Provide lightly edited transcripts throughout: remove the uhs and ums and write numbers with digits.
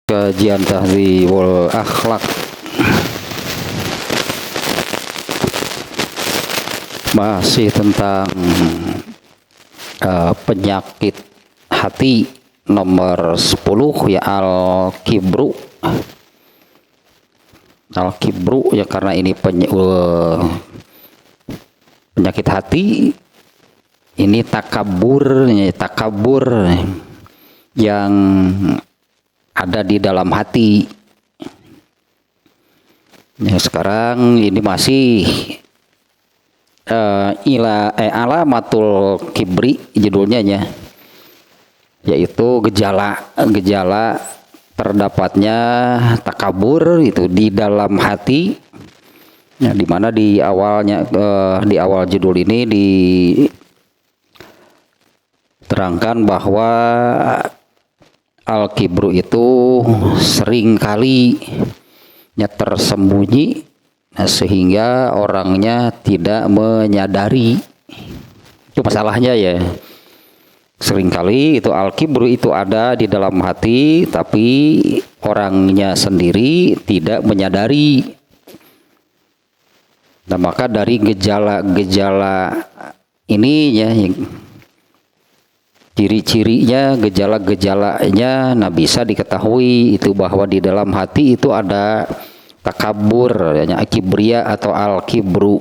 Kajian Tahdzibul Akhlak masih tentang penyakit hati nomor 10 ya, al-kibru. Al-kibru ya, karena ini penyakit hati ini takabur yang ada di dalam hati. Ya, sekarang ini masih alamatul kibri judulnya ya, yaitu gejala terdapatnya takabur itu di dalam hati. Ya, dimana di awal judul ini diterangkan bahwa al-kibru itu seringkali tersembunyi sehingga orangnya tidak menyadari. Itu masalahnya ya. Seringkali itu al-kibru itu ada di dalam hati, tapi orangnya sendiri tidak menyadari. Nah, maka dari gejala-gejala ini ya, ciri-cirinya, gejala-gejalanya, nah bisa diketahui itu bahwa di dalam hati itu ada takabur, ya, kibria atau al-kibru.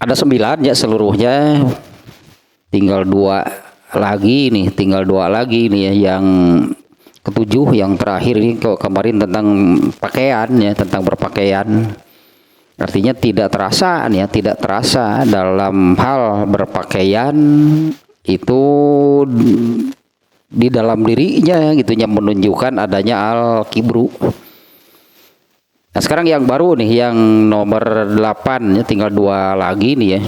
Ada 9 ya seluruhnya, tinggal dua lagi nih ya, yang ketujuh, yang terakhir ini kemarin tentang pakaian ya, tentang berpakaian. Artinya tidak terasa dalam hal berpakaian itu di dalam dirinya gitu, yang menunjukkan adanya al-kibru. Nah, sekarang yang baru nih, yang nomor 8 ya, tinggal 2 lagi nih ya.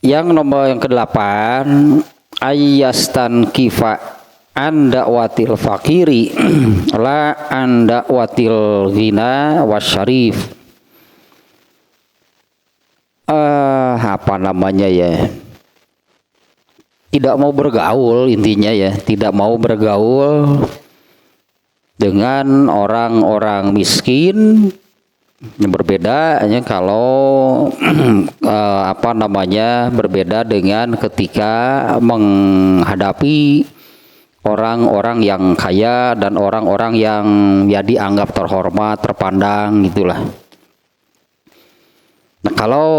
Yang nomor yang ke-8, ayyastan kifa anda watil fakiri la anda watil ghina wasyarif. Apa namanya ya, tidak mau bergaul, intinya ya, tidak mau bergaul dengan orang-orang miskin. Yang berbeda ya, kalau berbeda dengan ketika menghadapi orang-orang yang kaya dan orang-orang yang ya dianggap terhormat, terpandang gitulah. Nah, kalau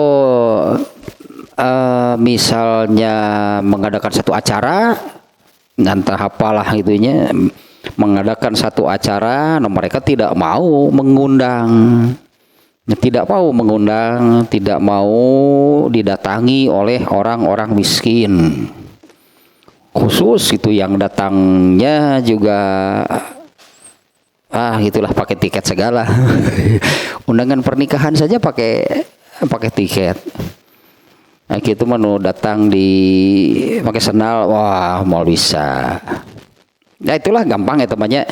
misalnya mengadakan satu acara, entah apalah itunya, mengadakan satu acara, nah mereka tidak mau mengundang, tidak mau didatangi oleh orang-orang miskin. Khusus itu yang datangnya juga gitulah, pakai tiket segala. Undangan pernikahan saja pakai tiket. Nah, gitu menu datang di pakai sendal, wah mau bisa. Ya itulah gampang ya temannya,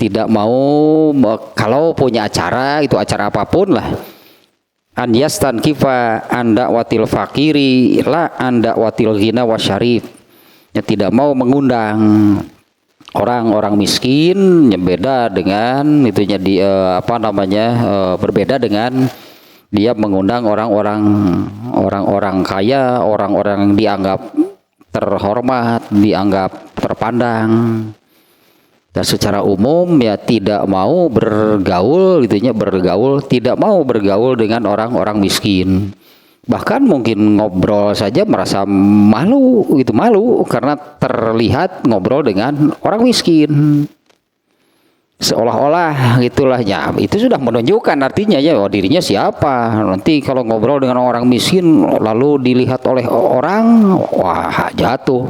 tidak mau kalau punya acara, itu acara apapun lah. An yastan kifa anda watil fakiri la anda watil ghina wasyarif. Ya, tidak mau mengundang orang-orang miskin, yang beda dengan itunya berbeda dengan dia mengundang orang-orang kaya, orang-orang yang dianggap terhormat, dianggap terpandang. Dan secara umum ya tidak mau bergaul, tidak mau bergaul dengan orang-orang miskin. Bahkan mungkin ngobrol saja merasa malu karena terlihat ngobrol dengan orang miskin. Seolah-olah gitulah ya, itu sudah menunjukkan artinya ya, dirinya siapa. Nanti kalau ngobrol dengan orang miskin lalu dilihat oleh orang, wah jatuh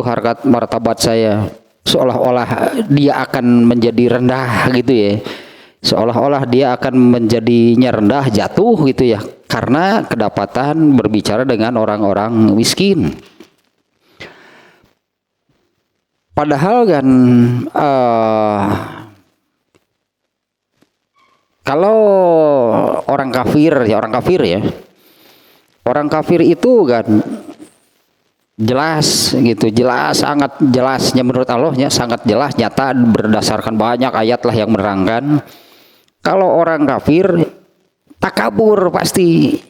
harkat martabat saya. Seolah-olah dia akan menjadi rendah gitu ya. Seolah-olah dia akan menjadinya rendah, jatuh gitu ya, karena kedapatan berbicara dengan orang-orang miskin. Padahal kan kalau orang kafir ya, orang kafir itu kan jelas gitu, jelas, sangat jelasnya menurut Allahnya, sangat jelas nyata berdasarkan banyak ayat lah yang menerangkan kalau orang kafir takabur pasti.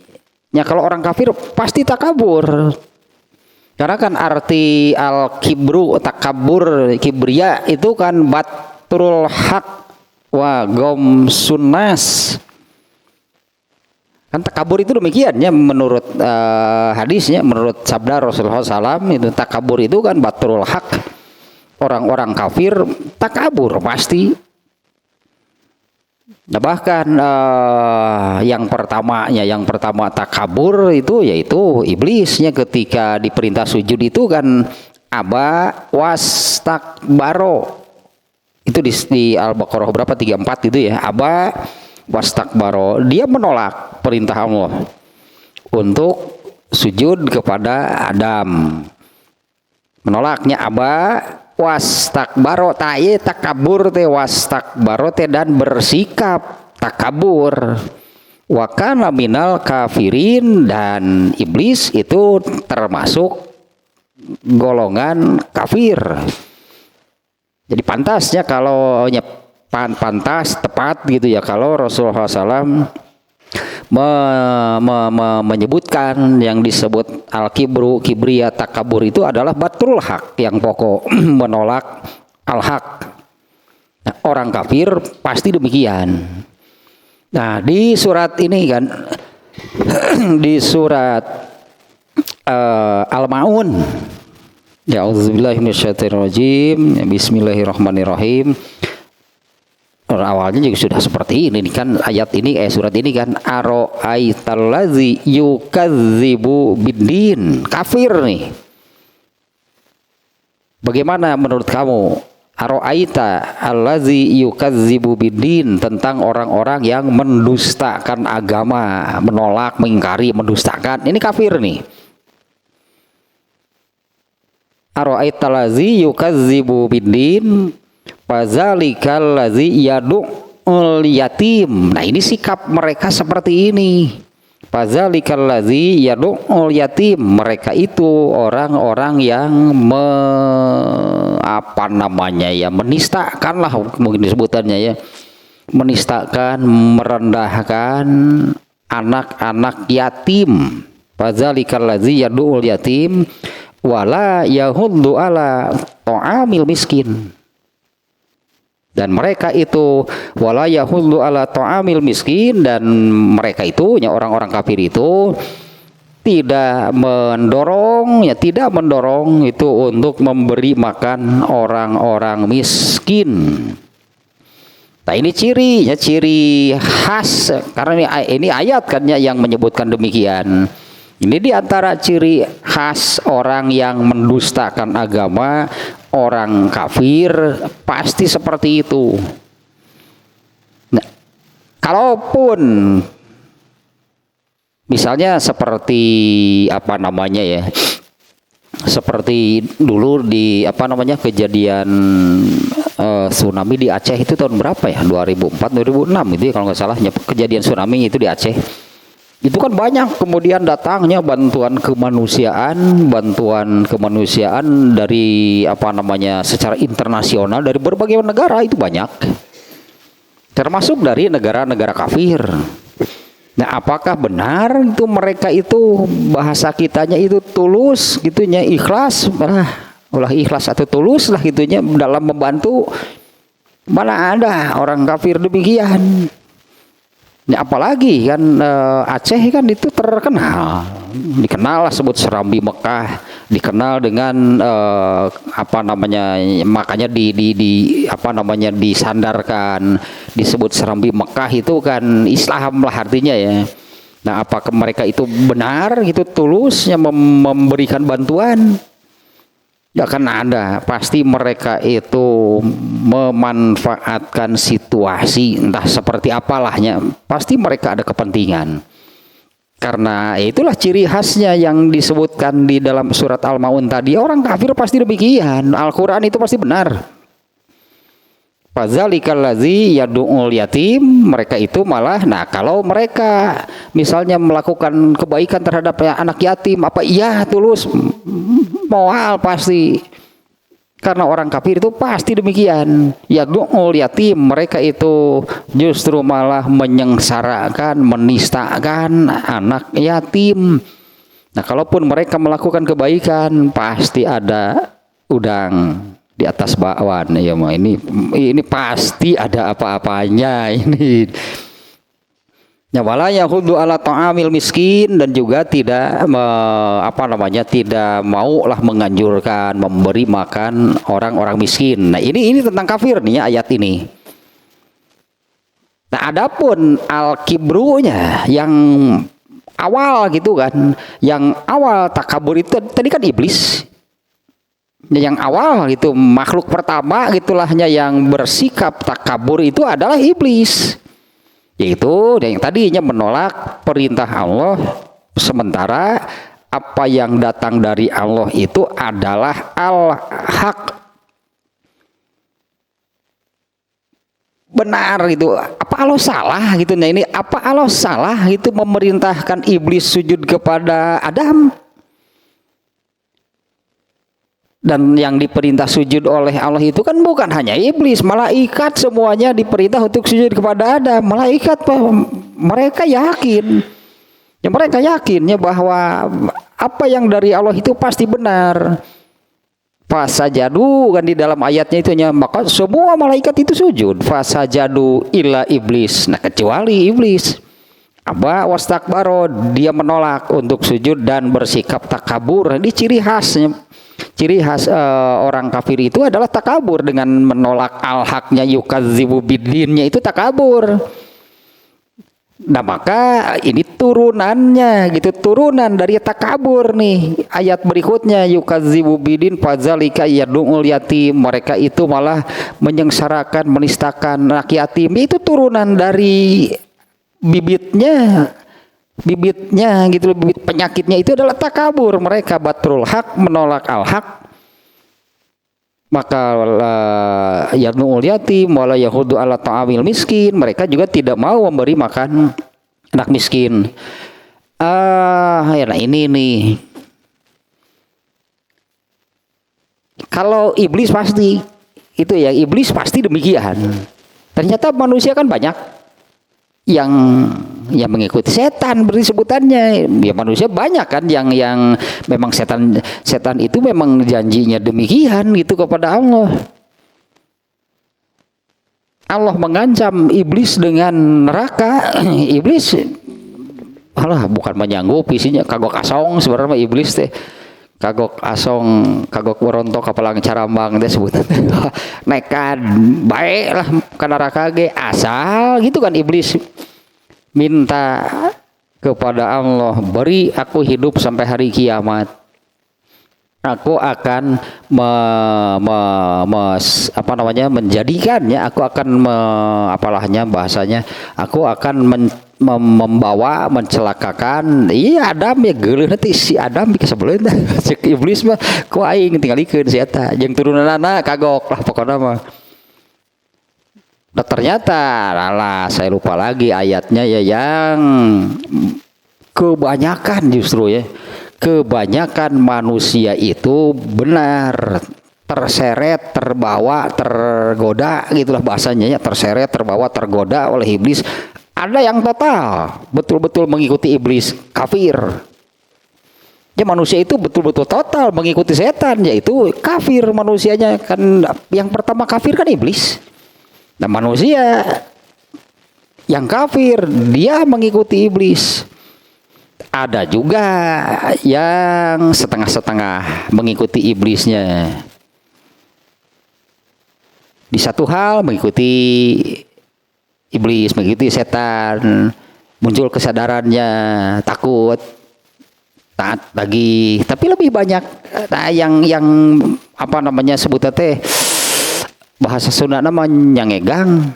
Ya kalau orang kafir pasti takabur. Karena kan arti al-kibru, takabur, kibria itu kan batrul haq wa gom sunnas. Kan takabur itu demikian ya menurut hadisnya, menurut sabda Rasulullah SAW itu takabur itu kan batrul haq. Orang-orang kafir takabur pasti. Nah bahkan yang pertama takabur itu yaitu iblisnya ketika diperintah sujud itu kan aba wastakbaro. Itu di Al-Baqarah berapa 34 itu ya, aba wastakbaro, dia menolak perintah Allah untuk sujud kepada Adam. Menolaknya aba wastakbaro, taye takabur te, wastakbaro te, dan bersikap takabur. Wa kana minal kafirin, dan iblis itu termasuk golongan kafir. Jadi pantasnya kalau pantas tepat gitu ya kalau Rasulullah SAW menyebutkan yang disebut al-kibru, kibria, takabur itu adalah batrul haq, yang pokok menolak al-haq. Nah, orang kafir pasti demikian. Nah di surat ini kan di surat Al-Maun, ya auzubillahi minasyaitonirrajim, bismillahirrahmanirrahim. Awalnya juga sudah seperti ini kan ayat ini, surat ini kan aro'aitallazi yukadzibu biddin, kafir nih. Bagaimana menurut kamu aro'aita allazi yukadzibu biddin, tentang orang-orang yang mendustakan agama, menolak, mengingkari, mendustakan, ini kafir nih. Aro'aitallazi yukadzibu biddin fazalikal ladzi yad'ul yatim. Nah ini sikap mereka seperti ini. Fazalikal ladzi yad'ul yatim, mereka itu orang-orang yang menistakan lah mungkin disebutannya ya, menistakan, merendahkan anak-anak yatim. Fazalikal ladzi yad'ul yatim wala yahuddu ala ta'amil miskin. Dan mereka itu wala yahullu ala ta'amil miskin, dan mereka itu orang-orang kafir itu tidak mendorong itu untuk memberi makan orang-orang miskin. Nah ini ciri khas, karena ini ayat kan yang menyebutkan demikian. Ini diantara ciri khas orang yang mendustakan agama, orang kafir pasti seperti itu. Nah, kalaupun misalnya seperti seperti dulu di kejadian tsunami di Aceh itu tahun berapa ya, 2004 2006 itu ya, kalau nggak salah kejadian tsunami itu di Aceh. Itu kan banyak kemudian datangnya bantuan kemanusiaan dari secara internasional dari berbagai negara, itu banyak, termasuk dari negara-negara kafir. Nah apakah benar itu mereka itu bahasa kitanya itu tulus gitunya, ikhlas, ulah ikhlas atau tulus lah gitunya dalam membantu? Mana ada orang kafir demikian. Ya, apalagi kan Aceh kan itu dikenal lah sebut Serambi Mekah, dikenal dengan makanya disandarkan disebut Serambi Mekah itu kan Islam lah artinya ya. Nah apakah mereka itu benar gitu tulusnya memberikan bantuan? Ya kan ada, pasti mereka itu memanfaatkan situasi entah seperti apalahnya, pasti mereka ada kepentingan. Karena itulah ciri khasnya yang disebutkan di dalam surat Al-Maun tadi, orang kafir pasti demikian. Al-Quran itu pasti benar. Fazalikal ladzi yad'ul yatim, mereka itu malah, nah kalau mereka misalnya melakukan kebaikan terhadap anak yatim, apa iya tulus moal pasti. Karena orang kafir itu pasti demikian. Yad'ul yatim, mereka itu justru malah menyengsarakan, menistakan anak yatim. Nah, kalaupun mereka melakukan kebaikan, pasti ada udang di atas bakwan. Ya, ini pasti ada apa-apanya ini. Ya, wala yahudu ala ta'amil miskin, dan juga tidak tidak maulah menganjurkan memberi makan orang-orang miskin. Nah, ini tentang kafir nih ya, ayat ini. Nah, adapun al-kibrunya yang awal gitu kan, yang awal takabur itu tadi kan iblis. Yang awal gitu, makhluk pertama gitulahnya yang bersikap takabur itu adalah iblis. Yaitu yang tadinya menolak perintah Allah, sementara apa yang datang dari Allah itu adalah al-haq, benar gitu. Apa Allah salah gitu? Nah, ini apa Allah salah itu memerintahkan iblis sujud kepada Adam? Dan yang diperintah sujud oleh Allah itu kan bukan hanya iblis, malaikat semuanya diperintah untuk sujud kepada Adam. Malaikat mereka yakin, ya mereka yakinnya bahwa apa yang dari Allah itu pasti benar. Fasajadu kan di dalam ayatnya itu, maka semua malaikat itu sujud. Fasajadu illa iblis, nah kecuali iblis. Aba wastakbaro, dia menolak untuk sujud dan bersikap takabur. Ini ciri khas orang kafir itu adalah takabur, dengan menolak al-haknya, yukadzibu bidinnya, itu takabur. Nah, maka ini turunannya gitu, turunan dari takabur nih. Ayat berikutnya, yukadzibu bidin fadzalika yad'ul yatim, mereka itu malah menyengsarakan, menistakan anak yatim. Itu turunan dari bibitnya gitu, bibit penyakitnya itu adalah takabur. Mereka batrul hak, menolak al-hak. Maka yad'ul yatim wala yahudu ala ta'amil miskin, mereka juga tidak mau memberi makan anak miskin. Nah ini nih, kalau iblis pasti itu ya, iblis pasti demikian. Ternyata manusia kan banyak yang mengikuti setan berarti sebutannya. Ya, manusia banyak kan yang memang setan itu memang janjinya demikian gitu kepada Allah. Allah mengancam iblis dengan neraka. Iblis bukan menyanggupi, isinya kagok asong sebenarnya iblis teh. Kagok asong, kagok berontok kapalang carambang teh sebutan. Nekat baik lah ka neraka ge asal gitu kan iblis. Minta kepada Allah, beri aku hidup sampai hari kiamat. Aku akan menjadikannya, aku akan bahasanya, aku akan membawa, mencelakakan. Iya, Adam ya geuleuh nanti si Adam bisa sebelum cek iblis mah ku aing tinggalikeun si eta jeung turunanna kagok lah pokoknya mah. Nah, ternyata saya lupa lagi ayatnya ya, yang kebanyakan justru ya, kebanyakan manusia itu benar terseret, terbawa, tergoda gitulah bahasanya ya, terseret, terbawa, tergoda oleh iblis. Ada yang total betul-betul mengikuti iblis, kafir. Ya, manusia itu betul-betul total mengikuti setan, yaitu kafir manusianya kan. Yang pertama kafir kan iblis. Nah, manusia yang kafir dia mengikuti iblis. Ada juga yang setengah-setengah mengikuti iblisnya. Di satu hal mengikuti iblis, mengikuti setan, muncul kesadarannya, takut, taat lagi. Tapi lebih banyak yang sebutnya teh bahasa Sunda nama nyangegang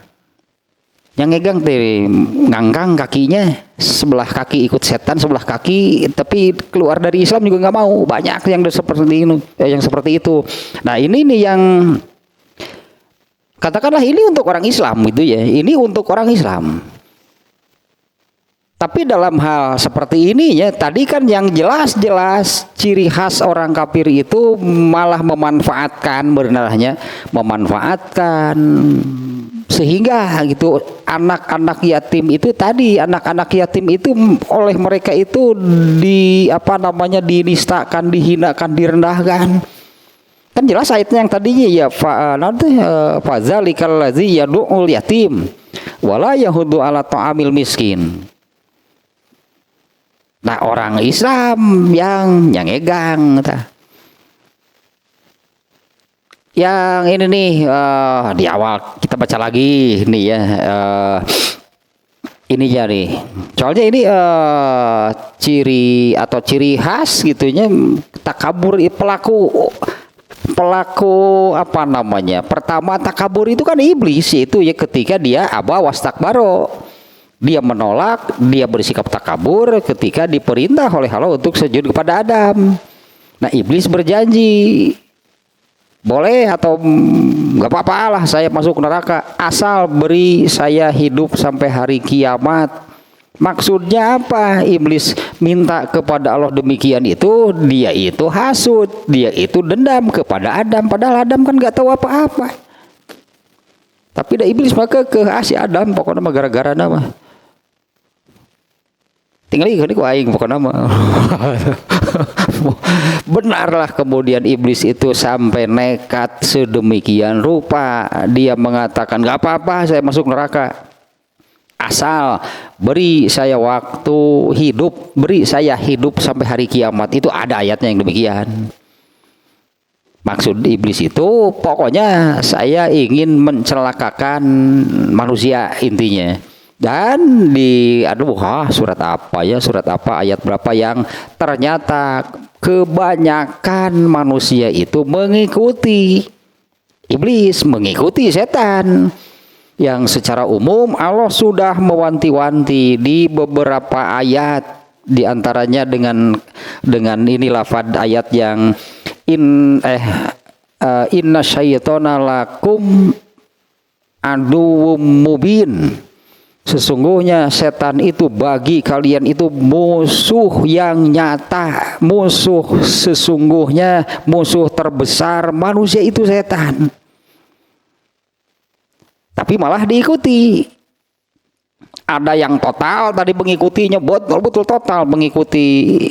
teh, ngangkang kakinya, sebelah kaki ikut setan, sebelah kaki tapi keluar dari Islam juga nggak mau. Banyak yang seperti itu. Nah, ini nih yang katakanlah ini untuk orang Islam gitu ya, ini untuk orang Islam. Tapi dalam hal seperti ini ya, tadi kan yang jelas-jelas ciri khas orang kafir itu malah memanfaatkan, bebenarnya memanfaatkan, sehingga gitu anak-anak yatim itu tadi, anak-anak yatim itu oleh mereka itu dinistakan, dihinakan, direndahkan. Kan jelas ayatnya yang tadinya ya fazalikal ladzi yad'ul yatim wala yahudu ala ta'amil miskin. Nah, orang Islam yang egang yang ini nih di awal kita baca lagi nih ya, ini ya nih. Soalnya ini ciri atau ciri khas gitunya takabur pelaku apa namanya? Pertama takabur itu kan iblis, itu ya ketika dia aba wastakbaro. Dia menolak, dia bersikap takabur ketika diperintah oleh Allah untuk sujud kepada Adam. Nah, iblis berjanji, boleh atau nggak apa-apa lah saya masuk neraka asal beri saya hidup sampai hari kiamat. Maksudnya apa? Iblis minta kepada Allah demikian itu, dia itu hasud, dia itu dendam kepada Adam, padahal Adam kan nggak tahu apa-apa. Tapi dah iblis maka ke si Adam, pokoknya gara-gara nama. Tinggal ini ku aing pokoknya mah. Benarlah kemudian iblis itu sampai nekat sedemikian rupa, dia mengatakan nggak apa-apa saya masuk neraka asal beri saya waktu hidup, beri saya hidup sampai hari kiamat. Itu ada ayatnya yang demikian. Maksud iblis itu pokoknya saya ingin mencelakakan manusia intinya. Dan surat apa ayat berapa yang ternyata kebanyakan manusia itu mengikuti iblis, mengikuti setan, yang secara umum Allah sudah mewanti-wanti di beberapa ayat, di antaranya dengan ini lafaz ayat yang inna syaitana lakum aduwwum mubin. Sesungguhnya setan itu bagi kalian itu musuh yang nyata, musuh sesungguhnya, musuh terbesar manusia itu setan. Tapi malah diikuti. Ada yang total tadi mengikutinya, betul-betul total mengikuti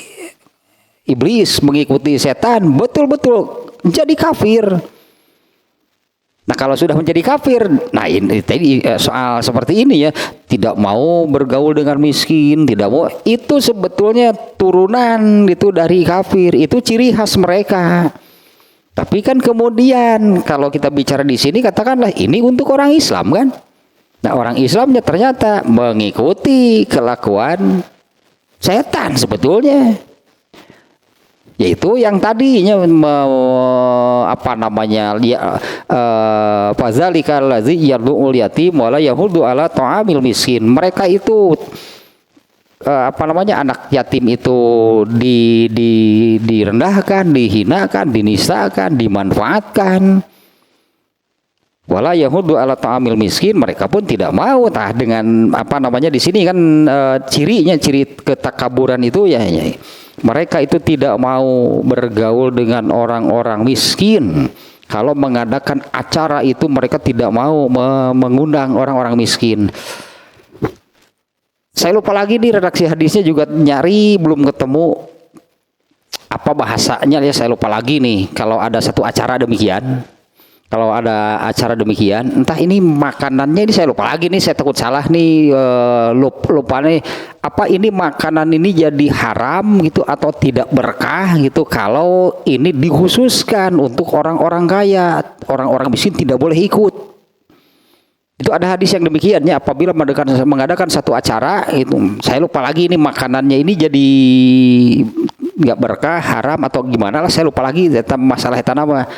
iblis, mengikuti setan, betul-betul jadi kafir. Nah, kalau sudah menjadi kafir, nah ini tadi soal seperti ini ya, tidak mau bergaul dengan miskin, tidak mau, itu sebetulnya turunan itu dari kafir, itu ciri khas mereka. Tapi kan kemudian kalau kita bicara di sini katakanlah ini untuk orang Islam kan. Nah, orang Islamnya ternyata mengikuti kelakuan setan sebetulnya. Yaitu yang tadinya fazalikal ladzi yad'ul yatim wala yahudu ala ta'amil miskin. Mereka itu anak yatim itu direndahkan, dihinakan, dinistakan, dimanfaatkan. Wala yahudu ala ta'amil miskin, mereka pun tidak mau. Nah, dengan di sini kan ciri ketakaburan itu ya. Mereka itu tidak mau bergaul dengan orang-orang miskin. Kalau mengadakan acara itu mereka tidak mau mengundang orang-orang miskin. Saya lupa lagi di redaksi hadisnya juga nyari belum ketemu apa bahasanya ya, saya lupa lagi nih. Kalau ada satu acara demikian, entah ini makanannya ini saya lupa lagi nih, saya takut salah nih, lupa nih apa ini makanan ini jadi haram gitu atau tidak berkah gitu kalau ini dikhususkan untuk orang-orang kaya, orang-orang miskin tidak boleh ikut. Itu ada hadis yang demikiannya, apabila mengadakan satu acara itu, saya lupa lagi ini makanannya ini jadi nggak berkah, haram atau gimana lah, saya lupa lagi masalah itu nama.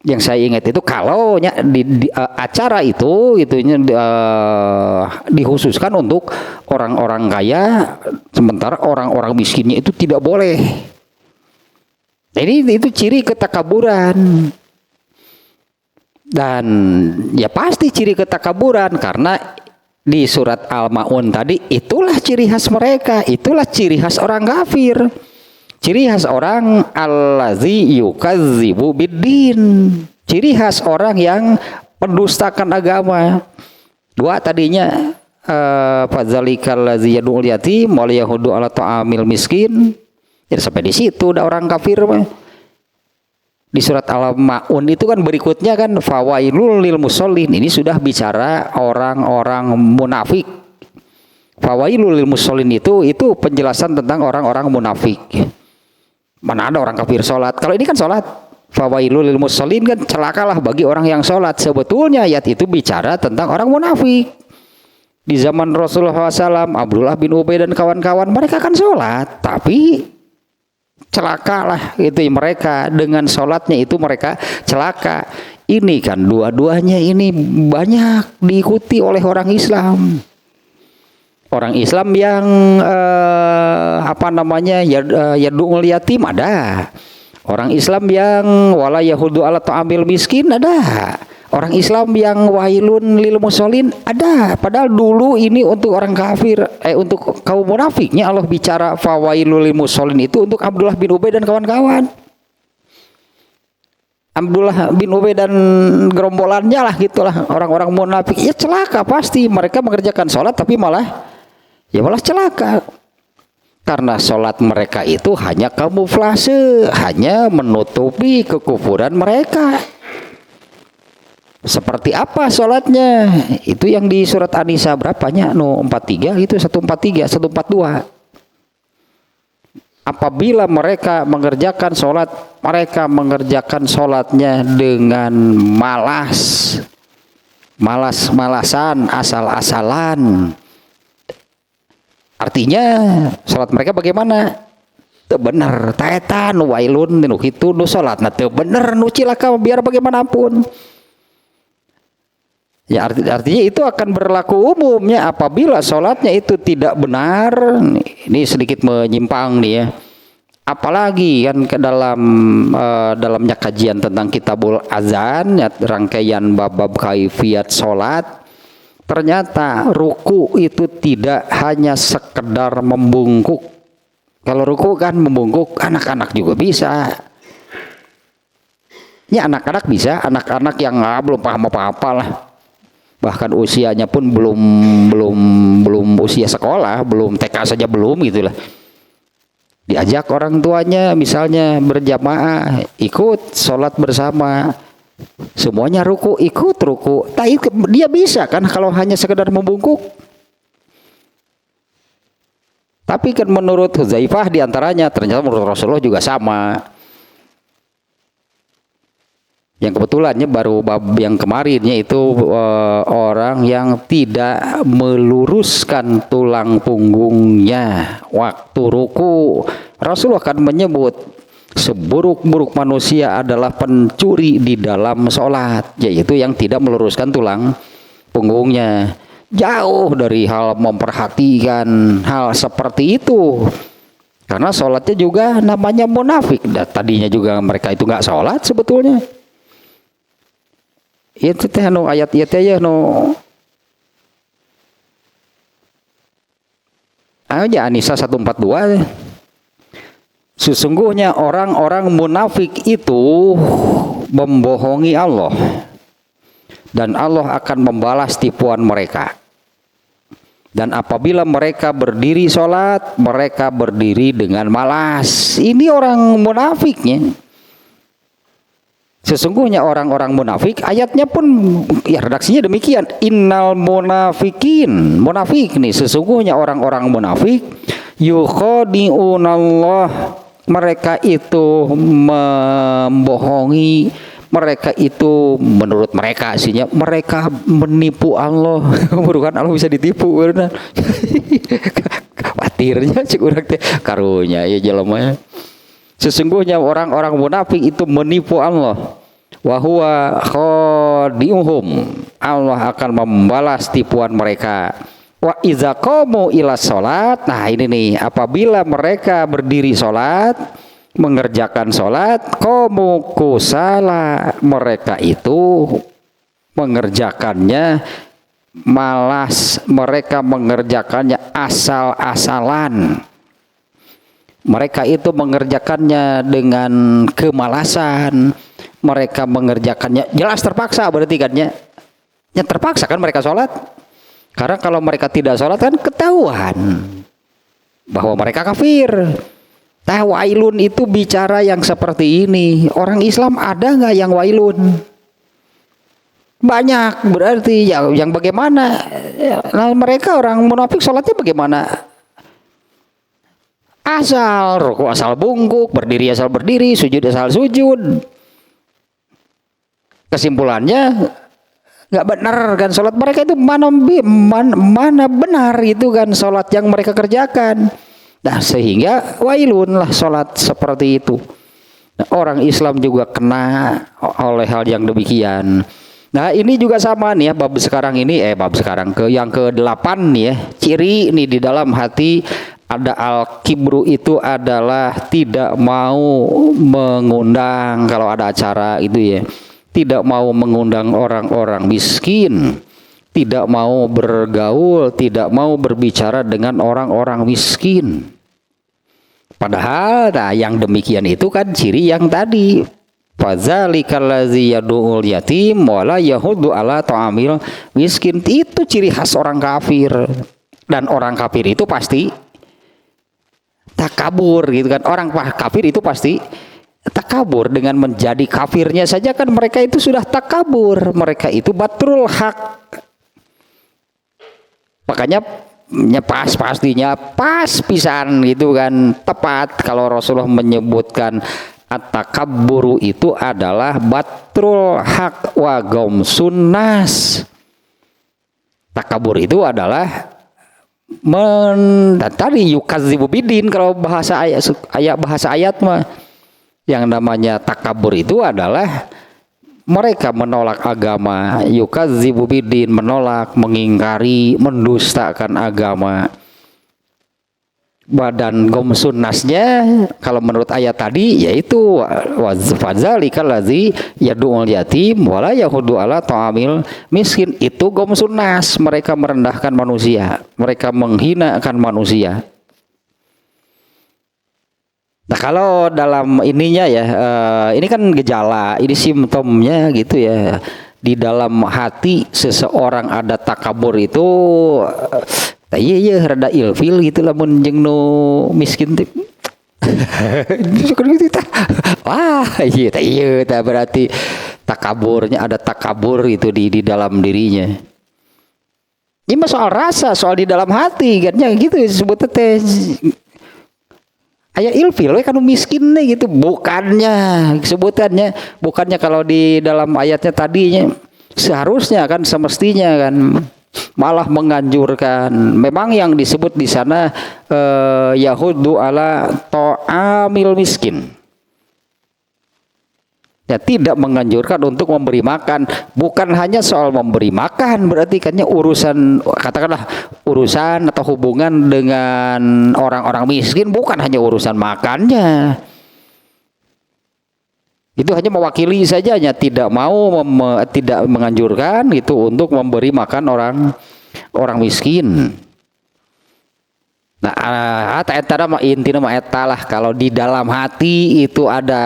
Yang saya ingat itu kalau di acara itu dikhususkan untuk orang-orang kaya, sementara orang-orang miskinnya itu tidak boleh. Nah, itu ciri ketakaburan. Dan ya pasti ciri ketakaburan karena di surat Al-Maun tadi, itulah ciri khas mereka, itulah ciri khas orang kafir. Ciri khas orang allazi yukadzibu biddin. Ciri khas orang yang mendustakan agama. Dua tadinya fadzalikal ladzi yad'ul yatim wal yahudu ala ta'amil miskin. Jadi sampai di situ udah orang kafir mah. Di surat Al-Maun itu kan berikutnya kan fawailul lil musallin. Ini sudah bicara orang-orang munafik. Fawailul lil musallin itu penjelasan tentang orang-orang munafik. Mana ada orang kafir sholat? Kalau ini kan sholat. Fawailul lil musallin kan celakalah bagi orang yang sholat. Sebetulnya ayat itu bicara tentang orang munafik. Di zaman Rasulullah SAW, Abdullah bin Ubay dan kawan-kawan mereka kan sholat, tapi celakalah itu mereka dengan sholatnya itu mereka celaka. Ini kan dua-duanya ini banyak diikuti oleh orang Islam. Orang Islam yang yad'ul yatim ada. Orang Islam yang wala yahudu ala ta'amil miskin ada. Orang Islam yang wailun lil musallin ada. Padahal dulu ini untuk orang kafir, untuk kaum munafiknya Allah bicara fawailul lil musallin itu untuk Abdullah bin Ubay dan kawan-kawan. Abdullah bin Ubay dan gerombolannya lah gitulah orang-orang munafik. Ya celaka pasti mereka mengerjakan sholat tapi malah celaka. Karena sholat mereka itu hanya kamuflase, hanya menutupi kekufuran mereka. Seperti apa sholatnya? Itu yang di surat An-Nisa berapanya? 43 itu 143, 142. Apabila mereka mengerjakan sholatnya dengan malas-malasan, asal-asalan. Artinya sholat mereka bagaimana? Teu bener, taetan wailun nu kitu nu sholatna teu bener nu cilaka biar bagaimanapun. Ya artinya itu akan berlaku umumnya apabila sholatnya itu tidak benar. Ini sedikit menyimpang nih ya. Apalagi kan ke dalamnya kajian tentang Kitabul Azan, ya, rangkaian bab-bab kaifiyat sholat. Ternyata ruku itu tidak hanya sekedar membungkuk. Kalau ruku kan membungkuk, anak-anak juga bisa. Ya anak-anak bisa, anak-anak yang belum paham apa-apa lah. Bahkan usianya pun belum usia sekolah, belum TK saja belum gitulah. Diajak orang tuanya misalnya berjamaah, ikut sholat bersama, semuanya ruku, ikut ruku. Dia bisa kan kalau hanya sekedar membungkuk. Tapi kan menurut Hudzaifah diantaranya, ternyata menurut Rasulullah juga sama. Yang kebetulannya baru bab yang kemarinnya itu orang yang tidak meluruskan tulang punggungnya waktu ruku. Rasulullah akan menyebut seburuk-buruk manusia adalah pencuri di dalam sholat, yaitu yang tidak meluruskan tulang punggungnya. Jauh dari hal memperhatikan hal seperti itu. Karena sholatnya juga namanya munafik. Tadinya juga mereka itu nggak sholat sebetulnya. Itu teh ayat ieu teh ya aja An-Nisa 142. Sesungguhnya orang-orang munafik itu membohongi Allah dan Allah akan membalas tipuan mereka. Dan apabila mereka berdiri sholat, mereka berdiri dengan malas. Ini orang munafiknya. Sesungguhnya orang-orang munafik, ayatnya pun ya redaksinya demikian. Innal munafikin, munafik nih, sesungguhnya orang-orang munafik yukhadi'unallah, mereka itu membohongi, mereka itu menurut mereka aslinya mereka menipu Allah. Bukan Allah bisa ditipu benar. Khawatirnya cik urang teh karunya ya jelema. Sesungguhnya orang-orang munafik itu menipu Allah. Wa huwa khadi'uhum, Allah akan membalas tipuan mereka. Wa iza qamu ila sholat, nah ini nih, apabila mereka berdiri sholat, mengerjakan sholat, qamu kusala, mereka itu mengerjakannya malas, mereka mengerjakannya asal-asalan. Mereka itu mengerjakannya dengan kemalasan. Mereka mengerjakannya jelas terpaksa, berarti kan ya terpaksa kan mereka sholat. Karena kalau mereka tidak sholat kan ketahuan bahwa mereka kafir. Wailun itu bicara yang seperti ini. Orang Islam ada nggak yang wailun? Banyak, berarti yang bagaimana? Nah, mereka orang munafik sholatnya bagaimana? Asal ruku asal bungkuk, berdiri asal berdiri, sujud asal sujud. Kesimpulannya nggak benar kan sholat mereka itu, mana benar itu kan sholat yang mereka kerjakan. Nah, sehingga wailun lah sholat seperti itu. Nah, orang Islam juga kena oleh hal yang demikian. Nah, ini juga sama nih ya, bab sekarang yang ke-8 nih ya, ciri nih di dalam hati ada al-kibru itu adalah tidak mau mengundang kalau ada acara itu ya. Tidak mau mengundang orang-orang miskin, tidak mau bergaul, tidak mau berbicara dengan orang-orang miskin. Padahal nah, yang demikian itu kan ciri yang tadi. Fadzalikal ladzi yad'ul yatim wa la yahuddu ala ta'amil miskin. Itu ciri khas orang kafir. Dan orang kafir itu pasti takabur gitu kan. Orang kafir itu pasti takabur, dengan menjadi kafirnya saja kan mereka itu sudah takabur, mereka itu batrul hak. Makanya pastinya pas pisan gitu kan, tepat kalau Rasulullah menyebutkan at-takabburu itu adalah batrul hak wa gomsun nas. Takabur itu adalah tadi yukadzibu bidin, kalau bahasa ayat mah. Yang namanya takabur itu adalah mereka menolak agama, yukadzibu bidin, menolak, mengingkari, mendustakan agama. Badan gomsun nasnya kalau menurut ayat tadi yaitu fadzalikal ladzi yad'ul yatim wala yahuddu ala ta'amil miskin. Itu gomsun nas, mereka merendahkan manusia, mereka menghinakan manusia. Nah, kalau dalam ininya ya, ini kan gejala, ini simptomnya gitu ya. Di dalam hati seseorang ada takabur itu, iya rada ilfil gitu lah menjeng nu miskin tip. Wah, iya berarti takaburnya, ada takabur itu di dalam dirinya. Ini soal rasa, soal di dalam hati kan, yang gitu disebut teh. Aya ilfil kan miskin nih gitu, bukannya kalau di dalam ayatnya tadinya seharusnya kan semestinya kan malah menganjurkan. Memang yang disebut di sana yahuddu ala ta'amil miskin. Ya, tidak menganjurkan untuk memberi makan. Bukan hanya soal memberi makan, berarti kan urusan, katakanlah urusan atau hubungan dengan orang-orang miskin bukan hanya urusan makannya. Itu hanya mewakili saja, tidak mau tidak menganjurkan gitu untuk memberi makan orang miskin. Nah, intinya mah eta lah, kalau di dalam hati itu ada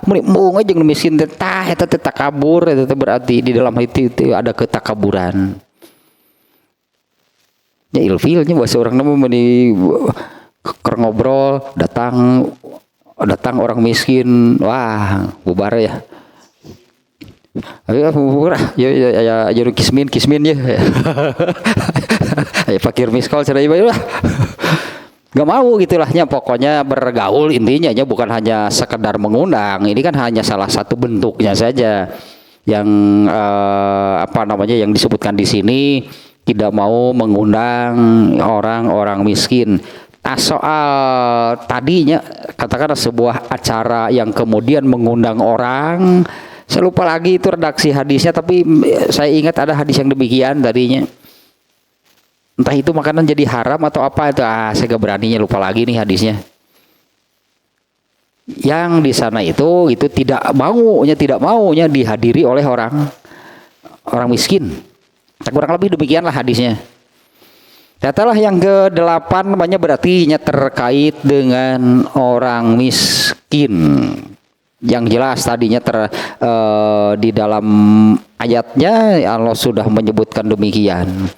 mung aja miskin tah eta teh takabur, eta berarti di dalam hati itu ada ketakaburan. Ya ilfilnya bahasa orang nama di ngobrol datang orang miskin, wah bubar ya. Ayo murah, ya kismin ya. Ayo fakir miskol cerai lah. Gak mau gitulahnya, pokoknya bergaul intinya bukan hanya sekedar mengundang. Ini kan hanya salah satu bentuknya saja yang yang disebutkan di sini, tidak mau mengundang orang-orang miskin. Nah, soal tadinya katakanlah sebuah acara yang kemudian mengundang orang, saya lupa lagi itu redaksi hadisnya, tapi saya ingat ada hadis yang demikian tadinya. Entah itu makanan jadi haram atau apa itu, saya gak beraninya, lupa lagi nih hadisnya. Yang di sana itu tidak maunya dihadiri oleh orang miskin. Kurang lebih demikianlah hadisnya. Datalah yang ke-8 namanya berarti terkait dengan orang miskin. Yang jelas tadinya di dalam ayatnya Allah sudah menyebutkan demikian.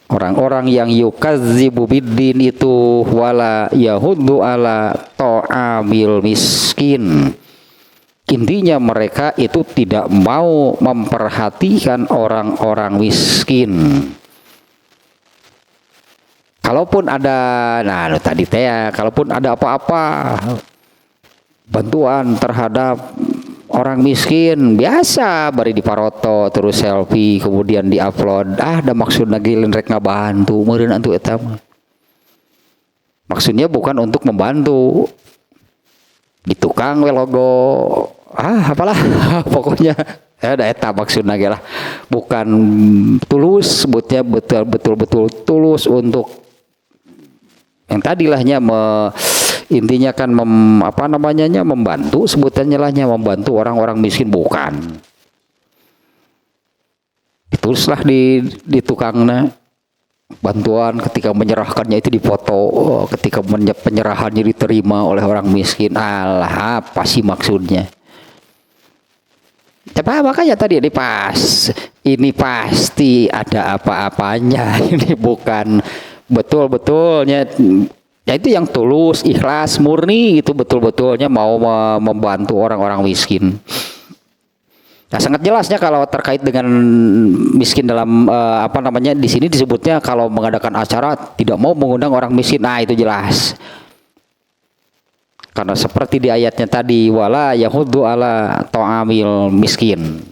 Orang-orang yang yukadzibu biddin itu wala yahuddu ala ta'amil miskin. Intinya mereka itu tidak mau memperhatikan orang-orang miskin. Kalaupun ada, tadi teh, kalaupun ada apa-apa bantuan terhadap orang miskin, biasa bari diparoto terus selfie kemudian diupload. Ada maksudna geuleun rek ngabantu, meureun antu eta mah. Maksudnya bukan untuk membantu. Di tukang we logo, apalah pokoknya ada eta maksudna ge lah. Bukan tulus, sebutnya betul-betul tulus untuk yang tadilahnya intinya kan membantu, sebutannya lahnya membantu orang-orang miskin, bukan. Ditulislah di tukangna bantuan, ketika menyerahkannya itu difoto, ketika penyerahannya diterima oleh orang miskin. Alah, apa sih maksudnya? Coba makanya tadi ini pasti ada apa-apanya. Ini bukan betul-betulnya, ya itu yang tulus, ikhlas, murni itu betul-betulnya mau membantu orang-orang miskin. Nah, sangat jelasnya kalau terkait dengan miskin dalam di sini disebutnya kalau mengadakan acara tidak mau mengundang orang miskin. Nah, itu jelas. Karena seperti di ayatnya tadi, wala yahuddu ala ta'amil miskin.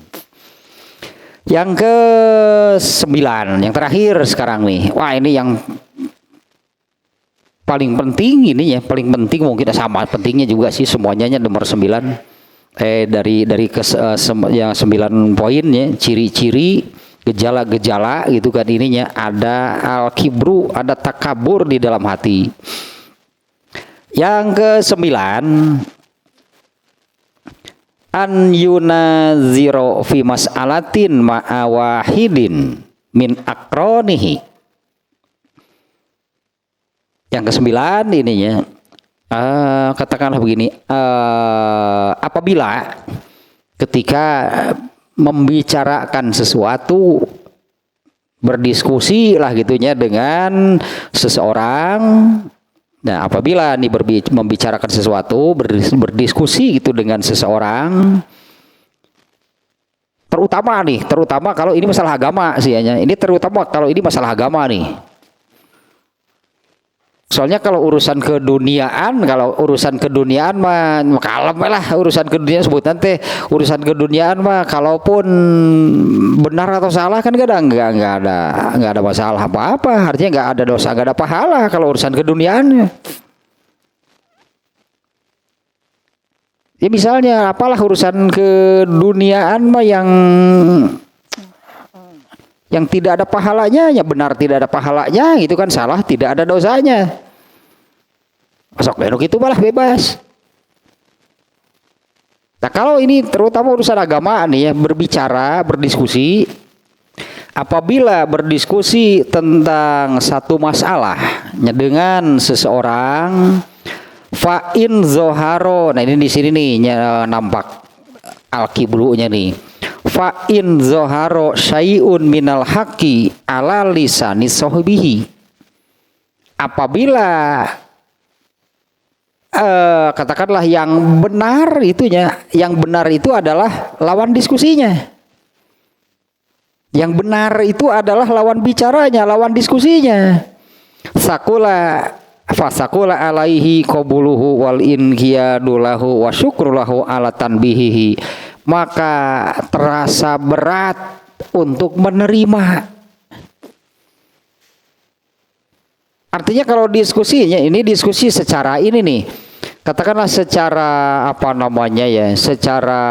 Yang ke-9, yang terakhir sekarang nih. Wah, ini yang paling penting ini ya, paling penting mungkin sama pentingnya juga sih semuanya nomor 9. Dari yang 9 poin ya, ciri-ciri, gejala-gejala gitu kan ininya, ada al-kibru, ada takabur di dalam hati. Yang ke-9, an yunaziro fi mas'alatin ma'awahidin min akronihi. Yang ke-9 ininya, katakanlah begini, apabila ketika membicarakan sesuatu, berdiskusi lah gitunya dengan seseorang. Nah, apabila nih membicarakan sesuatu, berdiskusi gitu dengan seseorang, terutama kalau ini masalah agama sih hanya. Ini terutama kalau ini masalah agama nih. Soalnya kalau urusan keduniaan mah kalem lah, urusan keduniaan sebut nanti urusan keduniaan mah kalaupun benar atau salah kan enggak ada masalah apa-apa, artinya enggak ada dosa, enggak ada pahala kalau urusan keduniaan. Ya misalnya apalah urusan keduniaan mah yang tidak ada pahalanya, ya benar tidak ada pahalanya, itu kan salah, tidak ada dosanya. Masuk benuk itu malah bebas. Nah, kalau ini terutama urusan agama nih ya, berdiskusi, apabila berdiskusi tentang satu masalah dengan seseorang, fa in zoharo, nah ini di sini nih nampak al-kibrunya nih. Fa in zoharo syai'un minal haqqi ala lisani sahbihi. Apabila katakanlah yang benar itu adalah lawan diskusinya. Yang benar itu adalah lawan bicaranya, lawan diskusinya. Fasakula alaihi qabuluhu wal inqiyadu lahu wa syukrulahu ala tanbihihi. Maka terasa berat untuk menerima. Artinya kalau diskusinya ini diskusi secara ini nih, katakanlah secara secara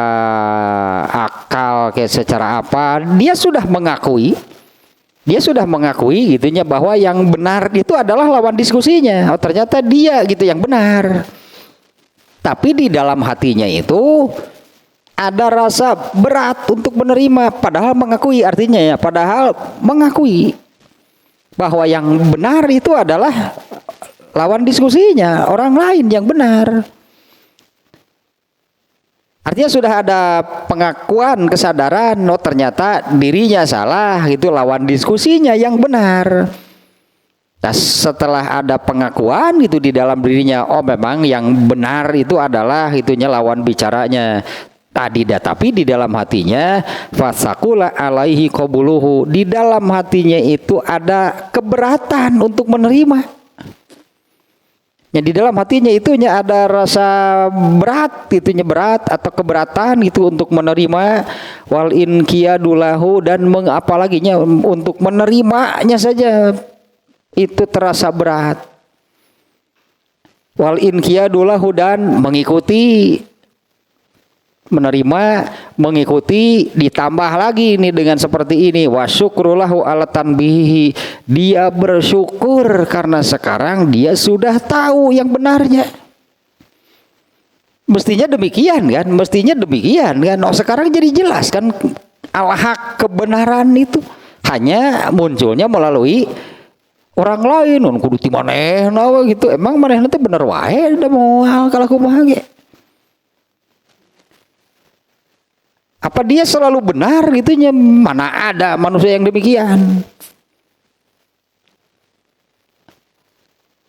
akal, kayak secara apa, dia sudah mengakui gitunya bahwa yang benar itu adalah lawan diskusinya. Oh, ternyata dia gitu yang benar. Tapi di dalam hatinya itu ada rasa berat untuk menerima, padahal mengakui, artinya ya, padahal mengakui bahwa yang benar itu adalah lawan diskusinya orang lain yang benar. Artinya sudah ada pengakuan, kesadaran, oh ternyata dirinya salah, itu lawan diskusinya yang benar. Nah, setelah ada pengakuan itu di dalam dirinya, oh memang yang benar itu adalah itunya lawan bicaranya tadi, tapi di dalam hatinya fasakula alaihi qabuluhu, di dalam hatinya itu ada keberatan untuk menerima. Ya, di dalam hatinya itunya ada rasa berat, itunya berat atau keberatan itu untuk menerima, wal inqiyadulahu, dan apalaginya untuk menerimanya saja itu terasa berat. Wal inqiyadulahu, dan mengikuti, menerima, mengikuti, ditambah lagi ini dengan seperti ini, wasyukrulahu ala tanbihi, dia bersyukur karena sekarang dia sudah tahu yang benarnya. Mestinya demikian kan, oh sekarang jadi jelas kan al-haq, kebenaran itu hanya munculnya melalui orang lain, kudu ti manehna gitu. Emang manehna teh bener wae da moal kalau kumaha ge. Apa dia selalu benar gitunya? Mana ada manusia yang demikian.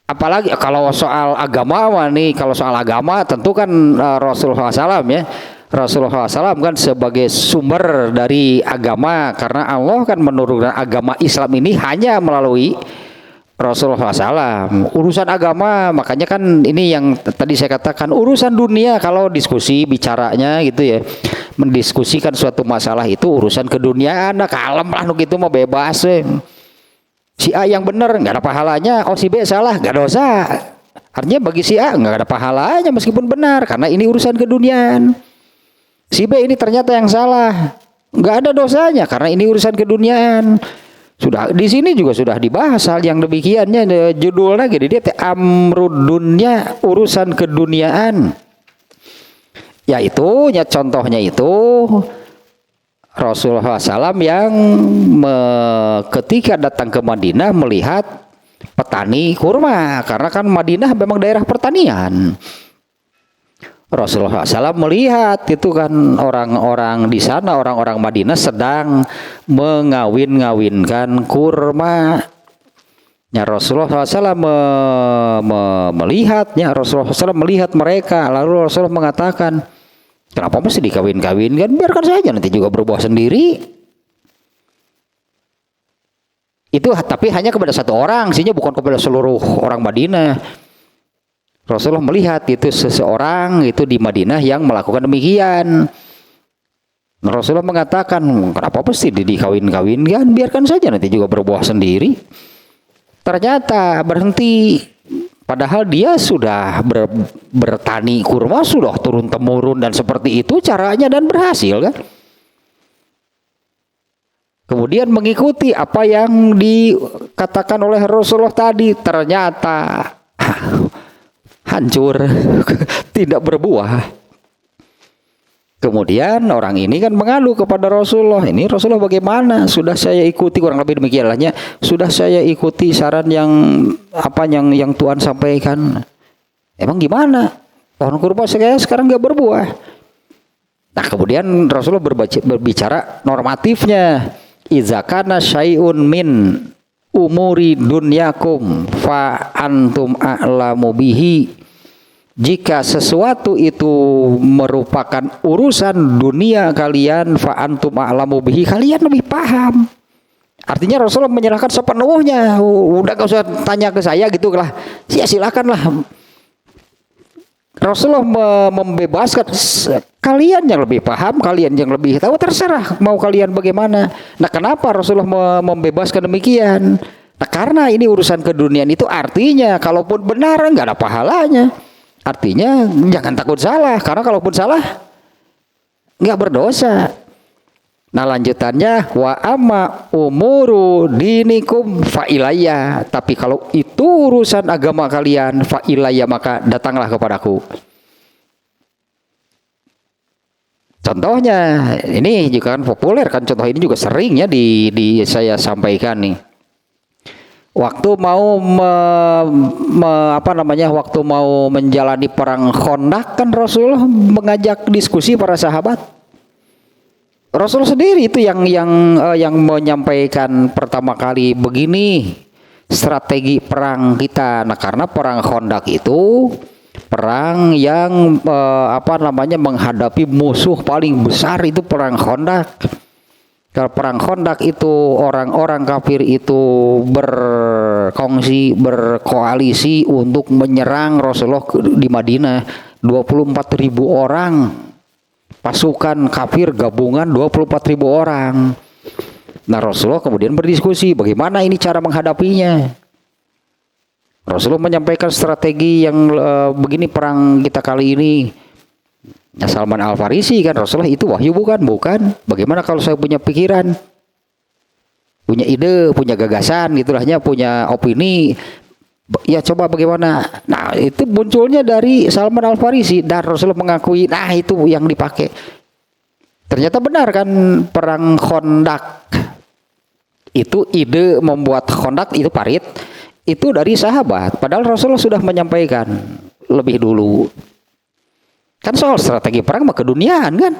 Apalagi kalau soal agama nih, kalau soal agama tentu kan Rasulullah SAW ya. Rasulullah SAW kan sebagai sumber dari agama, karena Allah kan menurunkan agama Islam ini hanya melalui Rasulullah SAW. Urusan agama, makanya kan ini yang tadi saya katakan, urusan dunia kalau diskusi bicaranya gitu ya, mendiskusikan suatu masalah itu urusan keduniaan, nah kalem lah nu gitu mah bebas si A yang benar nggak ada pahalanya, oh si B salah nggak dosa, artinya bagi si A nggak ada pahalanya meskipun benar karena ini urusan keduniaan. Si B ini ternyata yang salah, nggak ada dosanya karena ini urusan keduniaan. Sudah di sini juga sudah dibahas hal yang demikiannya, judulnya gitu dia amrud dunya, urusan keduniaan. Yaitu contohnya itu Rasulullah SAW yang ketika datang ke Madinah melihat petani kurma, karena kan Madinah memang daerah pertanian. Rasulullah SAW melihat itu kan orang-orang di sana, orang-orang Madinah sedang mengawin-ngawinkan kurma. Ya, Rasulullah SAW melihatnya, Rasulullah SAW melihat mereka, lalu Rasulullah mengatakan, kenapa mesti dikawin-kawinkan? Biarkan saja nanti juga berbuah sendiri. Itu tapi hanya kepada satu orang, sehingga bukan kepada seluruh orang Madinah. Rasulullah melihat itu seseorang itu di Madinah yang melakukan demikian. Rasulullah mengatakan, kenapa mesti dikawin-kawinkan? Biarkan saja nanti juga berbuah sendiri. Ternyata berhenti, padahal dia sudah bertani kurma sudah turun temurun dan seperti itu caranya dan berhasil kan. Kemudian mengikuti apa yang dikatakan oleh Rasulullah tadi, ternyata hancur, tidak berbuah. Kemudian orang ini kan mengadu kepada Rasulullah, ini Rasulullah bagaimana? Sudah saya ikuti, kurang lebih demikiannya, sudah saya ikuti saran yang Tuhan sampaikan. Emang gimana? Pohon kurma saya sekarang nggak berbuah. Nah kemudian Rasulullah berbicara normatifnya. Iza kana syai'un min umuri dunyakum fa antum a'lamu bihi. Jika sesuatu itu merupakan urusan dunia kalian, fa antum a'lamu bihi, kalian lebih paham. Artinya Rasulullah menyerahkan sepenuhnya, udah gak usah tanya ke saya gitu lah. Ya silakanlah. Rasulullah membebaskan, kalian yang lebih paham, kalian yang lebih tahu, terserah mau kalian bagaimana. Nah kenapa Rasulullah membebaskan demikian? Nah karena ini urusan keduniaan itu, artinya kalaupun benar nggak ada pahalanya. Artinya jangan takut salah, karena kalaupun salah nggak berdosa. Nah lanjutannya, wa amma umuru dinikum fa ilayya. Tapi kalau itu urusan agama kalian, fa ilayya, maka datanglah kepadaku. Contohnya ini juga kan populer kan, contoh ini juga sering ya di saya sampaikan nih. Waktu mau waktu mau menjalani perang Khandaq kan Rasulullah mengajak diskusi para sahabat. Rasul sendiri itu yang menyampaikan pertama kali begini strategi perang kita. Nah, karena perang Khandaq itu perang yang menghadapi musuh paling besar itu perang Khandaq. Kalau perang Khandaq itu orang-orang kafir itu berkoalisi untuk menyerang Rasulullah di Madinah. 24.000 orang pasukan kafir gabungan 24.000 orang. Nah, Rasulullah kemudian berdiskusi bagaimana ini cara menghadapinya. Rasulullah menyampaikan strategi yang begini perang kita kali ini. Nah, Salman Al-Farisi kan Rasulullah itu wahyu bukan? Bukan. Bagaimana kalau saya punya pikiran, punya ide, punya gagasan, gitulahnya punya opini. Ya coba bagaimana? Nah, itu munculnya dari Salman Al-Farisi dan Rasulullah mengakui, nah itu yang dipakai. Ternyata benar kan perang Khandaq. Itu ide membuat Khandaq itu parit. Itu dari sahabat, padahal Rasulullah sudah menyampaikan lebih dulu. Kan soal strategi perang mah keduniaan kan?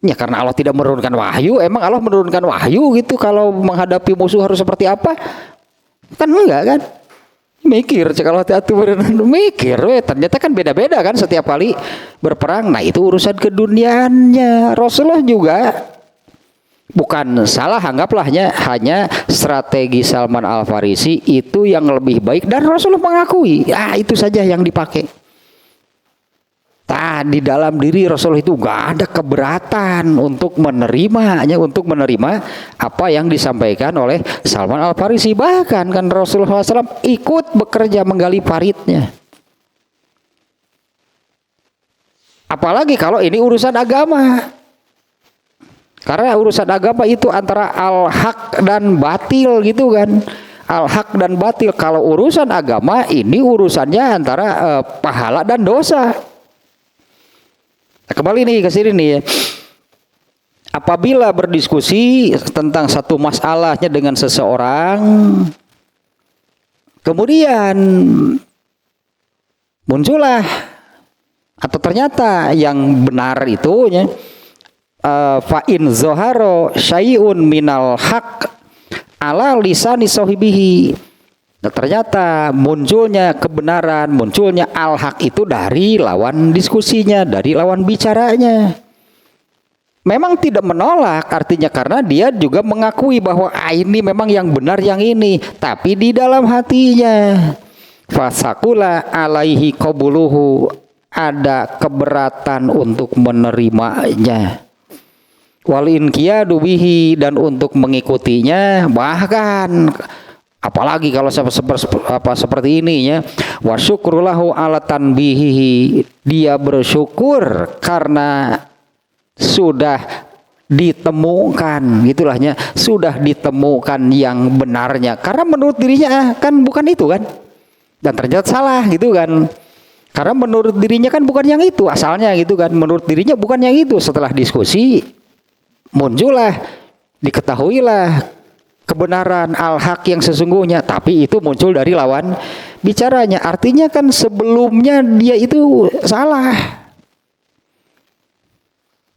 Ya karena Allah tidak menurunkan wahyu, emang Allah menurunkan wahyu gitu kalau menghadapi musuh harus seperti apa? Kan enggak kan? Mikir, kalau hati-hati mikir, ternyata kan beda-beda kan setiap kali berperang. Nah itu urusan keduniaannya. Rasulullah juga bukan salah, anggaplah hanya strategi Salman Al-Farisi itu yang lebih baik dan Rasulullah mengakui, itu saja yang dipakai. Di dalam diri Rasulullah itu gak ada keberatan untuk menerima apa yang disampaikan oleh Salman Al-Farisi. Bahkan kan Rasulullah SAW ikut bekerja menggali paritnya. Apalagi kalau ini urusan agama. Karena urusan agama itu antara al-haq dan batil gitu kan. Al-haq dan batil. Kalau urusan agama ini urusannya antara pahala dan dosa. Nah, kembali nih ke sini nih ya. Apabila berdiskusi tentang satu masalahnya dengan seseorang, kemudian muncullah atau ternyata yang benar itu ya, fa in zoharo syai'un minal haq ala lisani sahibihi. Nah, ternyata munculnya kebenaran, munculnya al-haq itu dari lawan diskusinya, dari lawan bicaranya. Memang tidak menolak, artinya karena dia juga mengakui bahwa ini memang yang benar yang ini, tapi di dalam hatinya fasakula alaihi qabuluhu, ada keberatan untuk menerimanya. Wal inqiyadu bihi, dan untuk mengikutinya, bahkan apalagi kalau seperti ini ya, wa syukrulahu ala tanbihihi, dia bersyukur karena sudah ditemukan, gitulahnya, sudah ditemukan yang benarnya, karena menurut dirinya kan bukan itu kan, dan ternyata salah gitu kan, karena menurut dirinya kan bukan yang itu asalnya gitu kan, menurut dirinya bukan yang itu. Setelah diskusi muncullah, diketahuilah kebenaran al-haq yang sesungguhnya, tapi itu muncul dari lawan bicaranya. Artinya kan sebelumnya dia itu salah.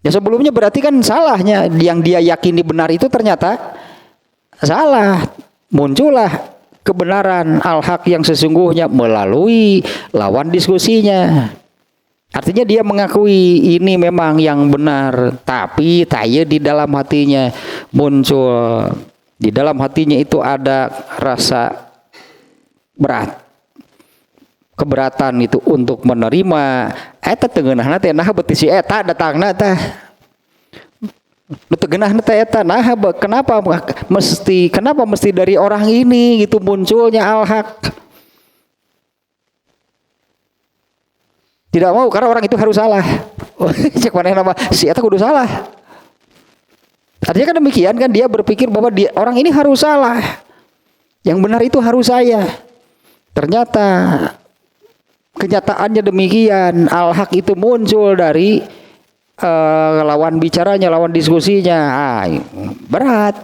Ya sebelumnya berarti kan salahnya, yang dia yakini benar itu ternyata salah. Muncullah kebenaran al-haq yang sesungguhnya melalui lawan diskusinya. Artinya dia mengakui ini memang yang benar, tapi taye di dalam hatinya muncul. Di dalam hatinya itu ada rasa berat, keberatan itu untuk menerima. Eta teungeunahna teh nah beuti si eta datangna teh. Teungeunahna teh eta nah kenapa mesti dari orang ini gitu munculnya al-haq. Tidak mau, karena orang itu harus salah. Cek mana nama si eta kudu salah. Artinya kan demikian kan, dia berpikir bahwa orang ini harus salah, yang benar itu harus saya. Ternyata kenyataannya demikian, al-haq itu muncul dari lawan bicaranya, lawan diskusinya. Berat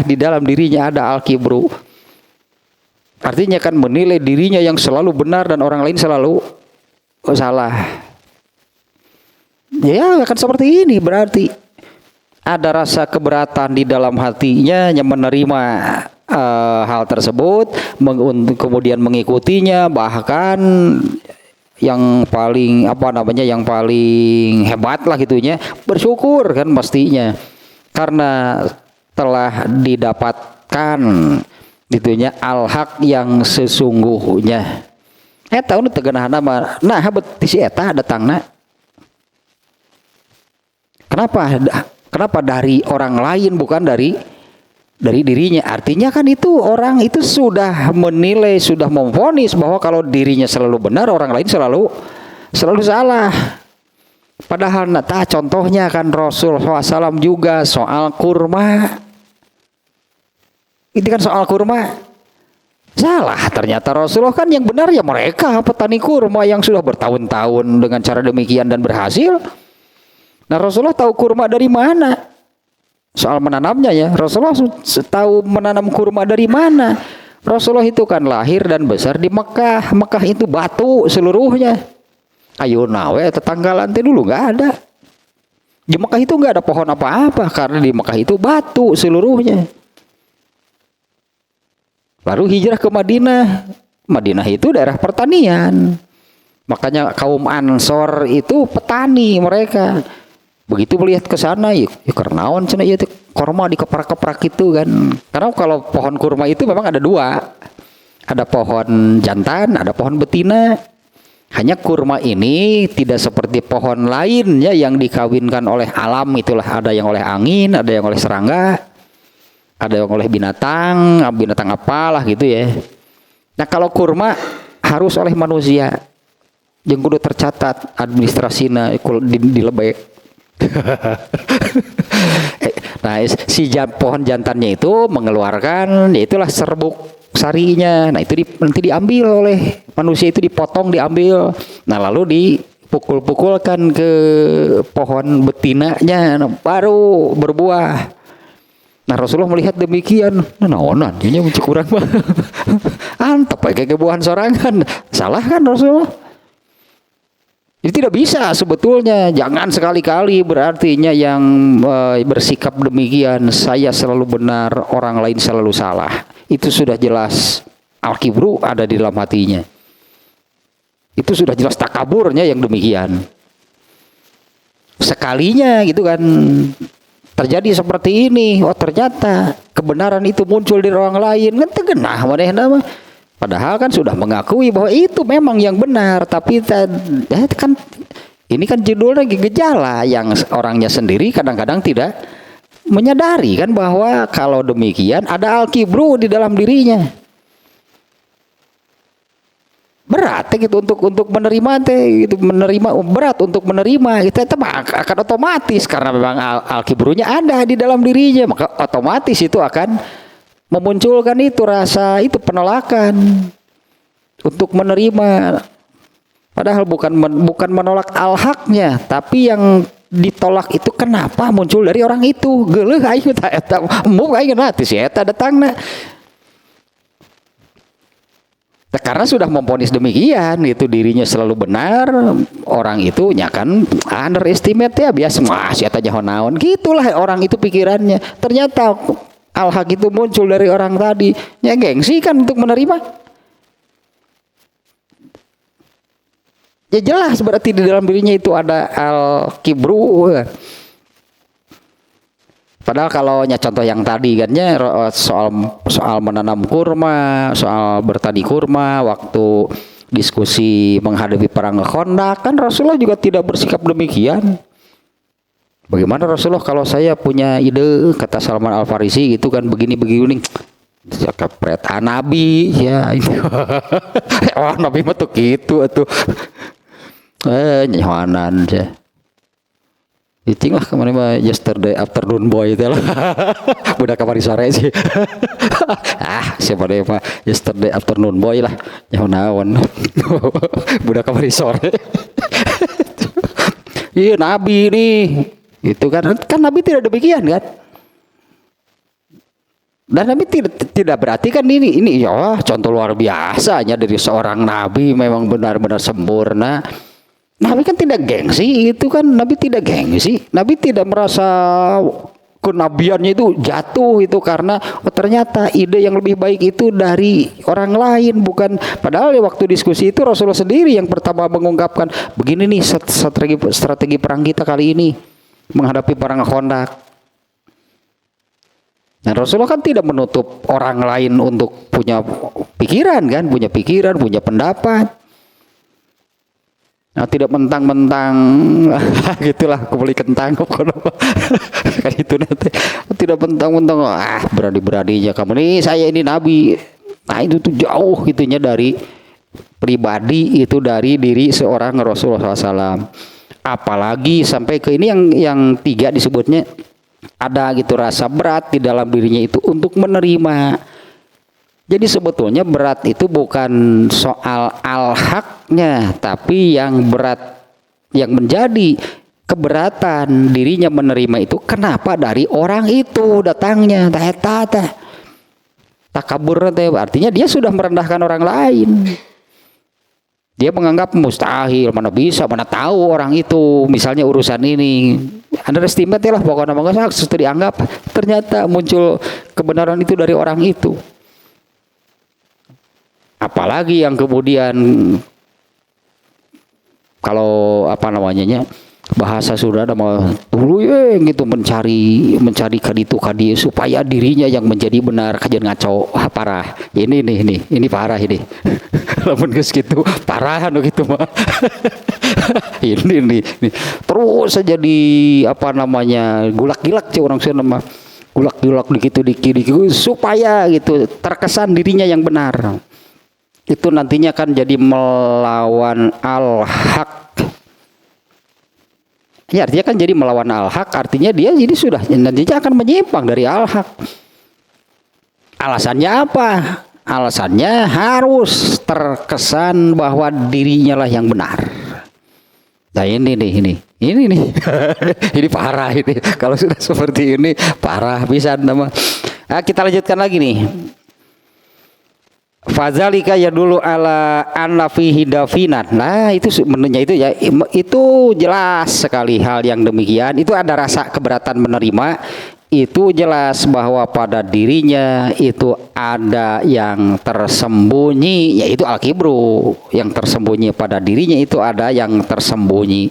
di dalam dirinya ada al-kibru. Artinya kan menilai dirinya yang selalu benar dan orang lain selalu salah. Ya akan seperti ini, berarti ada rasa keberatan di dalam hatinya yang menerima hal tersebut, kemudian mengikutinya, bahkan yang paling yang paling hebat lah gitunya, bersyukur kan mestinya karena telah didapatkan gitunya al-haq yang sesungguhnya. Eta nu tegenah nama nah beuti si eta datangna. Kenapa dari orang lain bukan dari dirinya? Artinya kan itu orang itu sudah menilai, sudah memvonis bahwa kalau dirinya selalu benar, orang lain selalu salah. Padahal contohnya kan Rasul SAW juga soal kurma. Itu kan soal kurma salah. Ternyata Rasulullah kan yang benar ya mereka petani kurma yang sudah bertahun-tahun dengan cara demikian dan berhasil. Nah Rasulullah tahu kurma dari mana? Soal menanamnya ya, Rasulullah tahu menanam kurma dari mana? Rasulullah itu kan lahir dan besar di Mekah. Mekah itu batu seluruhnya. Ayo nawe tetanggalan teh dulu nggak ada. Di Mekah itu nggak ada pohon apa-apa karena di Mekah itu batu seluruhnya. Lalu hijrah ke Madinah. Madinah itu daerah pertanian. Makanya kaum Ansor itu petani mereka. Begitu melihat ke sana, ya kernaon cenah ieu teh kurma dikeprak-keprak itu kan. Karena kalau pohon kurma itu memang ada dua. Ada pohon jantan, ada pohon betina. Hanya kurma ini tidak seperti pohon lainnya yang dikawinkan oleh alam, itulah ada yang oleh angin, ada yang oleh serangga, ada yang oleh binatang apalah gitu ya. Nah, kalau kurma harus oleh manusia. Yang kudu tercatat administrasina di lebek. Nah, si pohon jantannya itu mengeluarkan, itulah serbuk sarinya. Nah, itu nanti diambil oleh manusia, itu dipotong, diambil. Nah, lalu dipukul-pukulkan ke pohon betinanya, baru berbuah. Nah, Rasulullah melihat demikian. Nah, naonan nya kurang mah. Antep kayak buahan sorangan. Salah kan Rasulullah? Jadi tidak bisa sebetulnya, jangan sekali-kali berartinya yang bersikap demikian, saya selalu benar, orang lain selalu salah. Itu sudah jelas al-kibru ada di dalam hatinya. Itu sudah jelas takaburnya yang demikian. Sekalinya gitu kan terjadi seperti ini, oh ternyata kebenaran itu muncul di orang lain, kan tegenah manehna mah. Padahal kan sudah mengakui bahwa itu memang yang benar, tapi kan ini kan judulnya gejala yang orangnya sendiri kadang-kadang tidak menyadari kan bahwa kalau demikian ada al-kibru di dalam dirinya. Berat gitu untuk menerima gitu, berat untuk menerima itu akan otomatis karena memang al-kibrunya ada di dalam dirinya, maka otomatis itu akan memunculkan itu rasa itu penolakan untuk menerima, padahal bukan menolak al-haqnya, tapi yang ditolak itu kenapa muncul dari orang itu. Geuleuh aing eta embung aing nanti si eta datangna. Karena sudah memponis demikian itu dirinya selalu benar, orang itu nyakan underestimate ya biasa mah si eta nyaho naon gitulah orang itu pikirannya. Ternyata al-haq itu muncul dari orang tadi, ya gengsi kan untuk menerima. Ya jelas berarti di dalam dirinya itu ada al-kibru. Padahal kalau contoh yang tadi kan ya soal menanam kurma, soal bertani kurma, waktu diskusi menghadapi perang Khandaq kan Rasulullah juga tidak bersikap demikian. Bagaimana Rasulullah kalau saya punya ide, kata Salman Al-Farisi gitu kan begini kepret Nabi ya ini. Oh Nabi mah tuh gitu atuh. Nyawanan ya. Iting lah kemarin mah yesterday afternoon boy itu lah. Budak kamari sore sih. Siapa deh mah yesterday afternoon boy lah. Nyawan. Budak kamari sore. Iya Nabi nih. Itu kan Nabi tidak demikian kan. Dan Nabi tidak berarti kan ini ya contoh luar biasanya dari seorang Nabi memang benar-benar sempurna. Nabi kan tidak gengsi, itu kan Nabi tidak gengsi. Nabi tidak merasa kenabiannya itu jatuh itu karena ternyata ide yang lebih baik itu dari orang lain, bukan. Padahal waktu diskusi itu Rasulullah sendiri yang pertama mengungkapkan begini nih strategi perang kita kali ini menghadapi perang Khandaq. Nah, Rasulullah kan tidak menutup orang lain untuk punya pikiran kan, punya pendapat. Nah, tidak mentang-mentang gitulah kembali kentang kan itu nanti tidak mentang-mentang berani-beraninya kamu nih saya ini Nabi. Nah, itu tuh jauh gitunya dari pribadi itu, dari diri seorang Rasulullah SAW. Apalagi sampai ke ini yang tiga disebutnya ada gitu rasa berat di dalam dirinya itu untuk menerima. Jadi sebetulnya berat itu bukan soal al-haknya, tapi yang berat, yang menjadi keberatan dirinya menerima itu kenapa dari orang itu datangnya takabur, artinya dia sudah merendahkan orang lain. Dia menganggap mustahil, mana bisa, mana tahu orang itu misalnya urusan ini. Underestimate lah pokoknya, maka sudah dianggap. Ternyata muncul kebenaran itu dari orang itu. Apalagi yang kemudian kalau bahasa sudah ada mau dulu gitu mencari kadi supaya dirinya yang menjadi benar, kajian ngaco. Parah. Ini parah ini. Lamun geus gitu parah gitu mah. ini terus saja gulak-gilak orang Sunda mah. Gulak-gilak dikit supaya gitu terkesan dirinya yang benar. Itu nantinya kan jadi melawan al-haq. Ya artinya kan jadi melawan al-haq, artinya dia jadi sudah nantinya akan menyimpang dari al-haq. Alasannya apa? Alasannya harus terkesan bahwa dirinya lah yang benar. Nah ini nih ini parah ini. Kalau sudah seperti ini parah bisa nama. Nah, kita lanjutkan lagi nih. Fazalika ya dulu ala anna fihi dafinan. Nah itu menunya itu ya itu jelas sekali hal yang demikian. Itu ada rasa keberatan menerima. Itu jelas bahwa pada dirinya itu ada yang tersembunyi, yaitu al-kibru. Yang tersembunyi pada dirinya itu ada yang tersembunyi.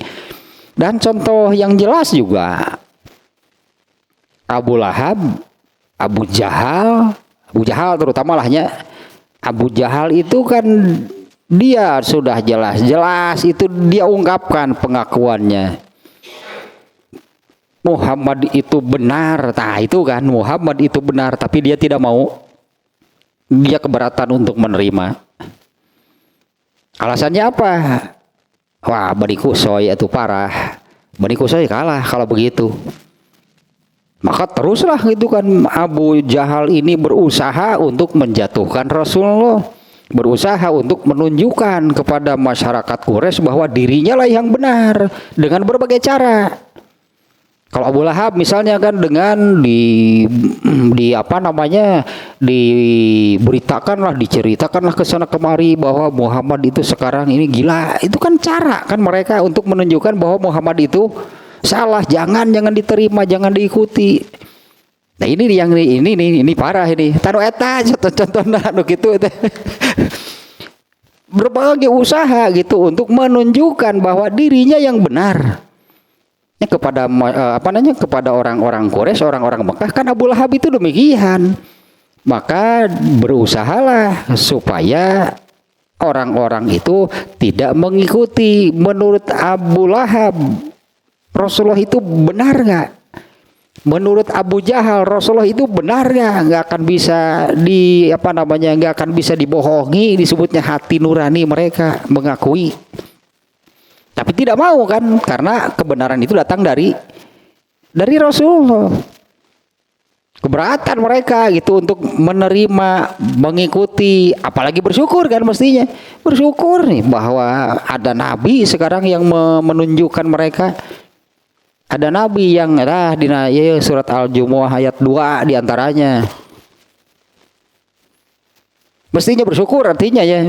Dan contoh yang jelas juga Abu Lahab, Abu Jahal terutama lahnya Abu Jahal itu kan dia sudah jelas-jelas itu dia ungkapkan pengakuannya. Muhammad itu benar, nah itu kan Muhammad itu benar, tapi dia tidak mau, dia keberatan untuk menerima. Alasannya apa? Wah, Bani Qusay itu parah, Bani Qusay kalah kalau begitu. Maka teruslah gitu kan Abu Jahal ini berusaha untuk menjatuhkan Rasulullah, berusaha untuk menunjukkan kepada masyarakat Quraisy bahwa dirinya lah yang benar dengan berbagai cara. Kalau Abu Lahab misalnya kan dengan diberitakanlah, diceritakanlah ke sana kemari bahwa Muhammad itu sekarang ini gila. Itu kan cara kan mereka untuk menunjukkan bahwa Muhammad itu salah, jangan diterima, jangan diikuti. Nah ini parah ini. Tanu eta contoh-contohna gitu. Berbagai usaha gitu untuk menunjukkan bahwa dirinya yang benar. Kepada kepada orang-orang Quraisy, orang-orang Mekah kan Abu Lahab itu demikian. Maka berusahalah supaya orang-orang itu tidak mengikuti. Menurut Abu Lahab, Rasulullah itu benar nggak? Menurut Abu Jahal, Rasulullah itu benar nggak? Nggak akan bisa nggak akan bisa dibohongi. Disebutnya hati nurani mereka mengakui. Tapi tidak mau kan, karena kebenaran itu datang dari Rasulullah. Keberatan mereka gitu untuk menerima, mengikuti, apalagi bersyukur kan mestinya. Bersyukur nih bahwa ada nabi sekarang yang menunjukkan mereka. Ada nabi yang ya, surat Al-Jumu'ah ayat 2 diantaranya. Mestinya bersyukur artinya ya.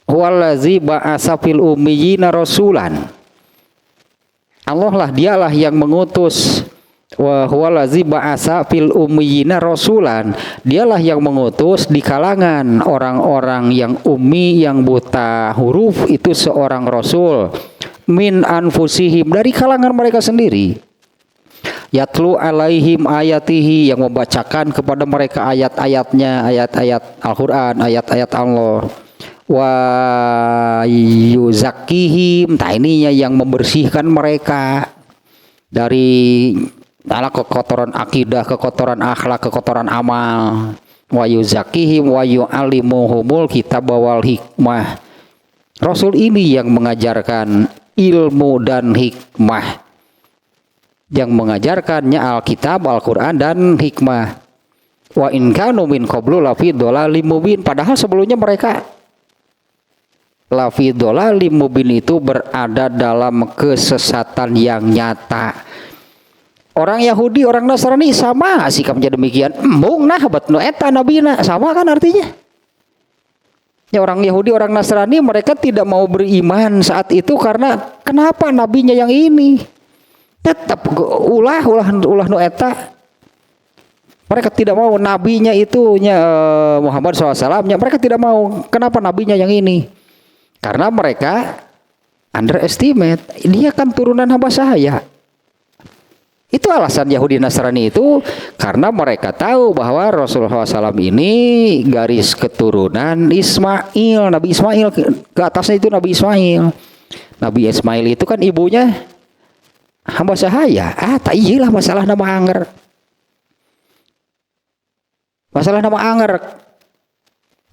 Huwallazi ba'atsa fil ummiyina rasulan. Allah lah, dialah yang mengutus. Wa huwallazi ba'atsa fil ummiyina rasulan. Dialah yang mengutus di kalangan orang-orang yang ummi, yang buta huruf itu seorang rasul min anfusihim, dari kalangan mereka sendiri. Yatlu alaihim ayatihi, yang membacakan kepada mereka ayat-ayatnya, ayat-ayat Al-Qur'an, ayat-ayat Allah. Wa yuzakkihim, ininya yang membersihkan mereka dari kekotoran akidah, kekotoran akhlak, kekotoran amal. Wa yuzakkihim wa yu'allimuhumul kitab wal hikmah. Rasul ini yang mengajarkan ilmu dan hikmah, yang mengajarkannya Alkitab, Al-Quran dan hikmah. Wa in kanu min qablu lafi dhalalim mubin, padahal sebelumnya mereka lafi dhalalim mubin itu berada dalam kesesatan yang nyata. Orang Yahudi, orang Nasrani sama sikapnya demikian. Embung nah batnu eta nabina, sama kan artinya. Ya, orang Yahudi, orang Nasrani mereka tidak mau beriman saat itu karena kenapa nabinya yang ini? Tetap ulah nu eta. Mereka tidak mau nabinya itu Muhammad SAW, mereka tidak mau. Kenapa nabinya yang ini? Karena mereka underestimate, dia kan turunan hamba sahaya. Itu alasan Yahudi Nasrani itu, karena mereka tahu bahwa Rasulullah SAW ini garis keturunan Ismail, Nabi Ismail, ke atasnya itu Nabi Ismail. Nabi Ismail itu kan ibunya hamba sahaya. Tak iyalah masalah nama anger. Masalah nama anger.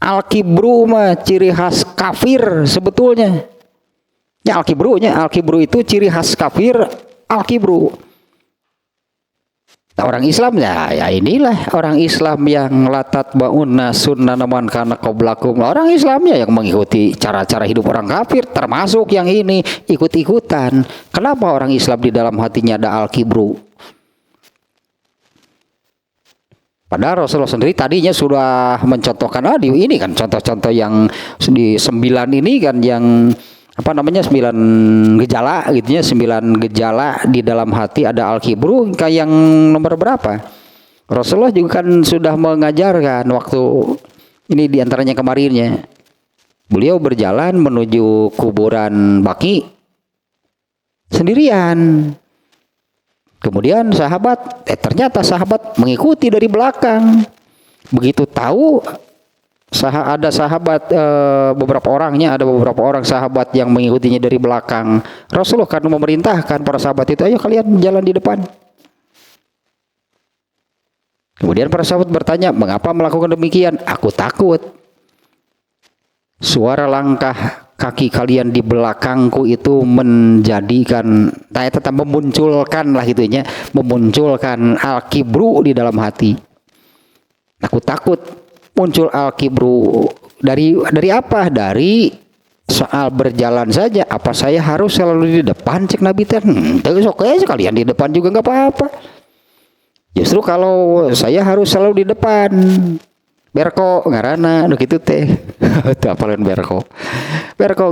Al-kibru mah ciri khas kafir sebetulnya. Ya al-kibru itu ciri khas kafir, al-kibru. Nah, orang Islam ya inilah orang Islam yang latat ba'unna sunnah man kana qablakum. Orang Islamnya yang mengikuti cara-cara hidup orang kafir, termasuk yang ini ikut-ikutan. Kenapa orang Islam di dalam hatinya ada al-kibru? Padahal Rasulullah sendiri tadinya sudah mencontohkan ini kan contoh-contoh yang di 9 ini kan, yang 9 gejala gitu ya, 9 gejala di dalam hati ada al-kibru. Kayak yang nomor berapa? Rasulullah juga kan sudah mengajarkan waktu ini diantaranya kemarinnya. Beliau berjalan menuju kuburan Baqi sendirian. Kemudian ternyata sahabat mengikuti dari belakang. Begitu tahu ada sahabat, beberapa orang sahabat yang mengikutinya dari belakang. Rasulullah kan memerintahkan para sahabat itu, ayo kalian jalan di depan. Kemudian para sahabat bertanya, mengapa melakukan demikian? Aku takut suara langkah kaki kalian di belakangku itu menjadikan, tetap memunculkan al-kibru di dalam hati. Aku takut muncul al-kibru dari apa? Dari soal berjalan saja. Apa saya harus selalu di depan, cek Nabi teh? Oke, sekalian di depan juga nggak apa-apa. Justru kalau saya harus selalu di depan, berko ngarana gitu teh. Itu apalan berko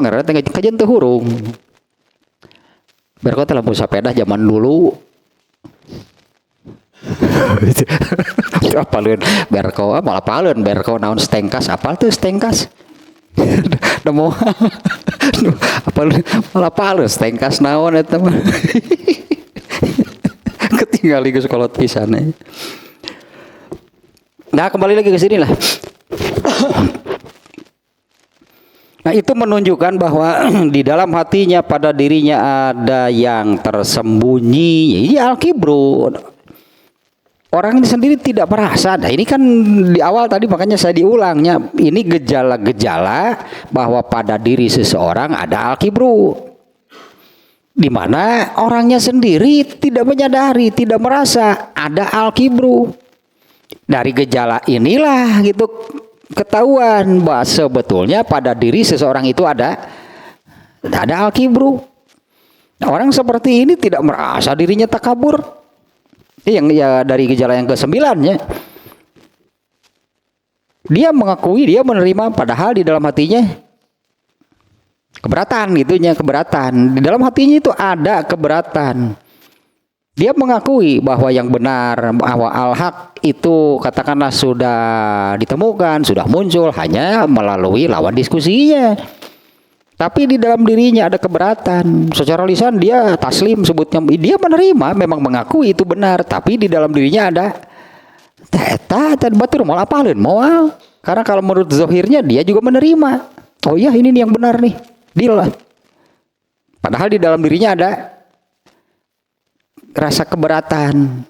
ngarana teh kajian teh hurung. Berko teh lampu sepeda zaman dulu. Itu apalun berko, malah apalun berko naon stengkas, apal tuh stengkas. Nemu apalun malah apalun stengkas naon eta mah. Ketinggalan geus kolot pisan. Nah, kembali lagi ke sini lah. Nah, itu menunjukkan bahwa di dalam hatinya, pada dirinya ada yang tersembunyi. Ini al-kibru. Orang ini sendiri tidak merasa. Nah, ini kan di awal tadi makanya saya diulangnya. Ini gejala-gejala bahwa pada diri seseorang ada al-kibru. Di mana orangnya sendiri tidak menyadari, tidak merasa ada al-kibru. Dari gejala inilah gitu ketahuan bahwa sebetulnya pada diri seseorang itu ada al-kibru. Orang seperti ini tidak merasa dirinya takabur. Yang ya dari gejala yang ke-9 ya. Dia mengakui, dia menerima, padahal di dalam hatinya keberatan gitunya, keberatan. Di dalam hatinya itu ada keberatan. Dia mengakui bahwa yang benar, bahwa al-haq itu katakanlah sudah ditemukan, sudah muncul hanya melalui lawan diskusinya. Tapi di dalam dirinya ada keberatan. Secara lisan dia taslim sebutnya, dia menerima, memang mengakui itu benar, tapi di dalam dirinya ada batur mau apalin moal. Karena kalau menurut zahirnya dia juga menerima. Oh iya ini nih yang benar nih. Deal lah. Padahal di dalam dirinya ada rasa keberatan.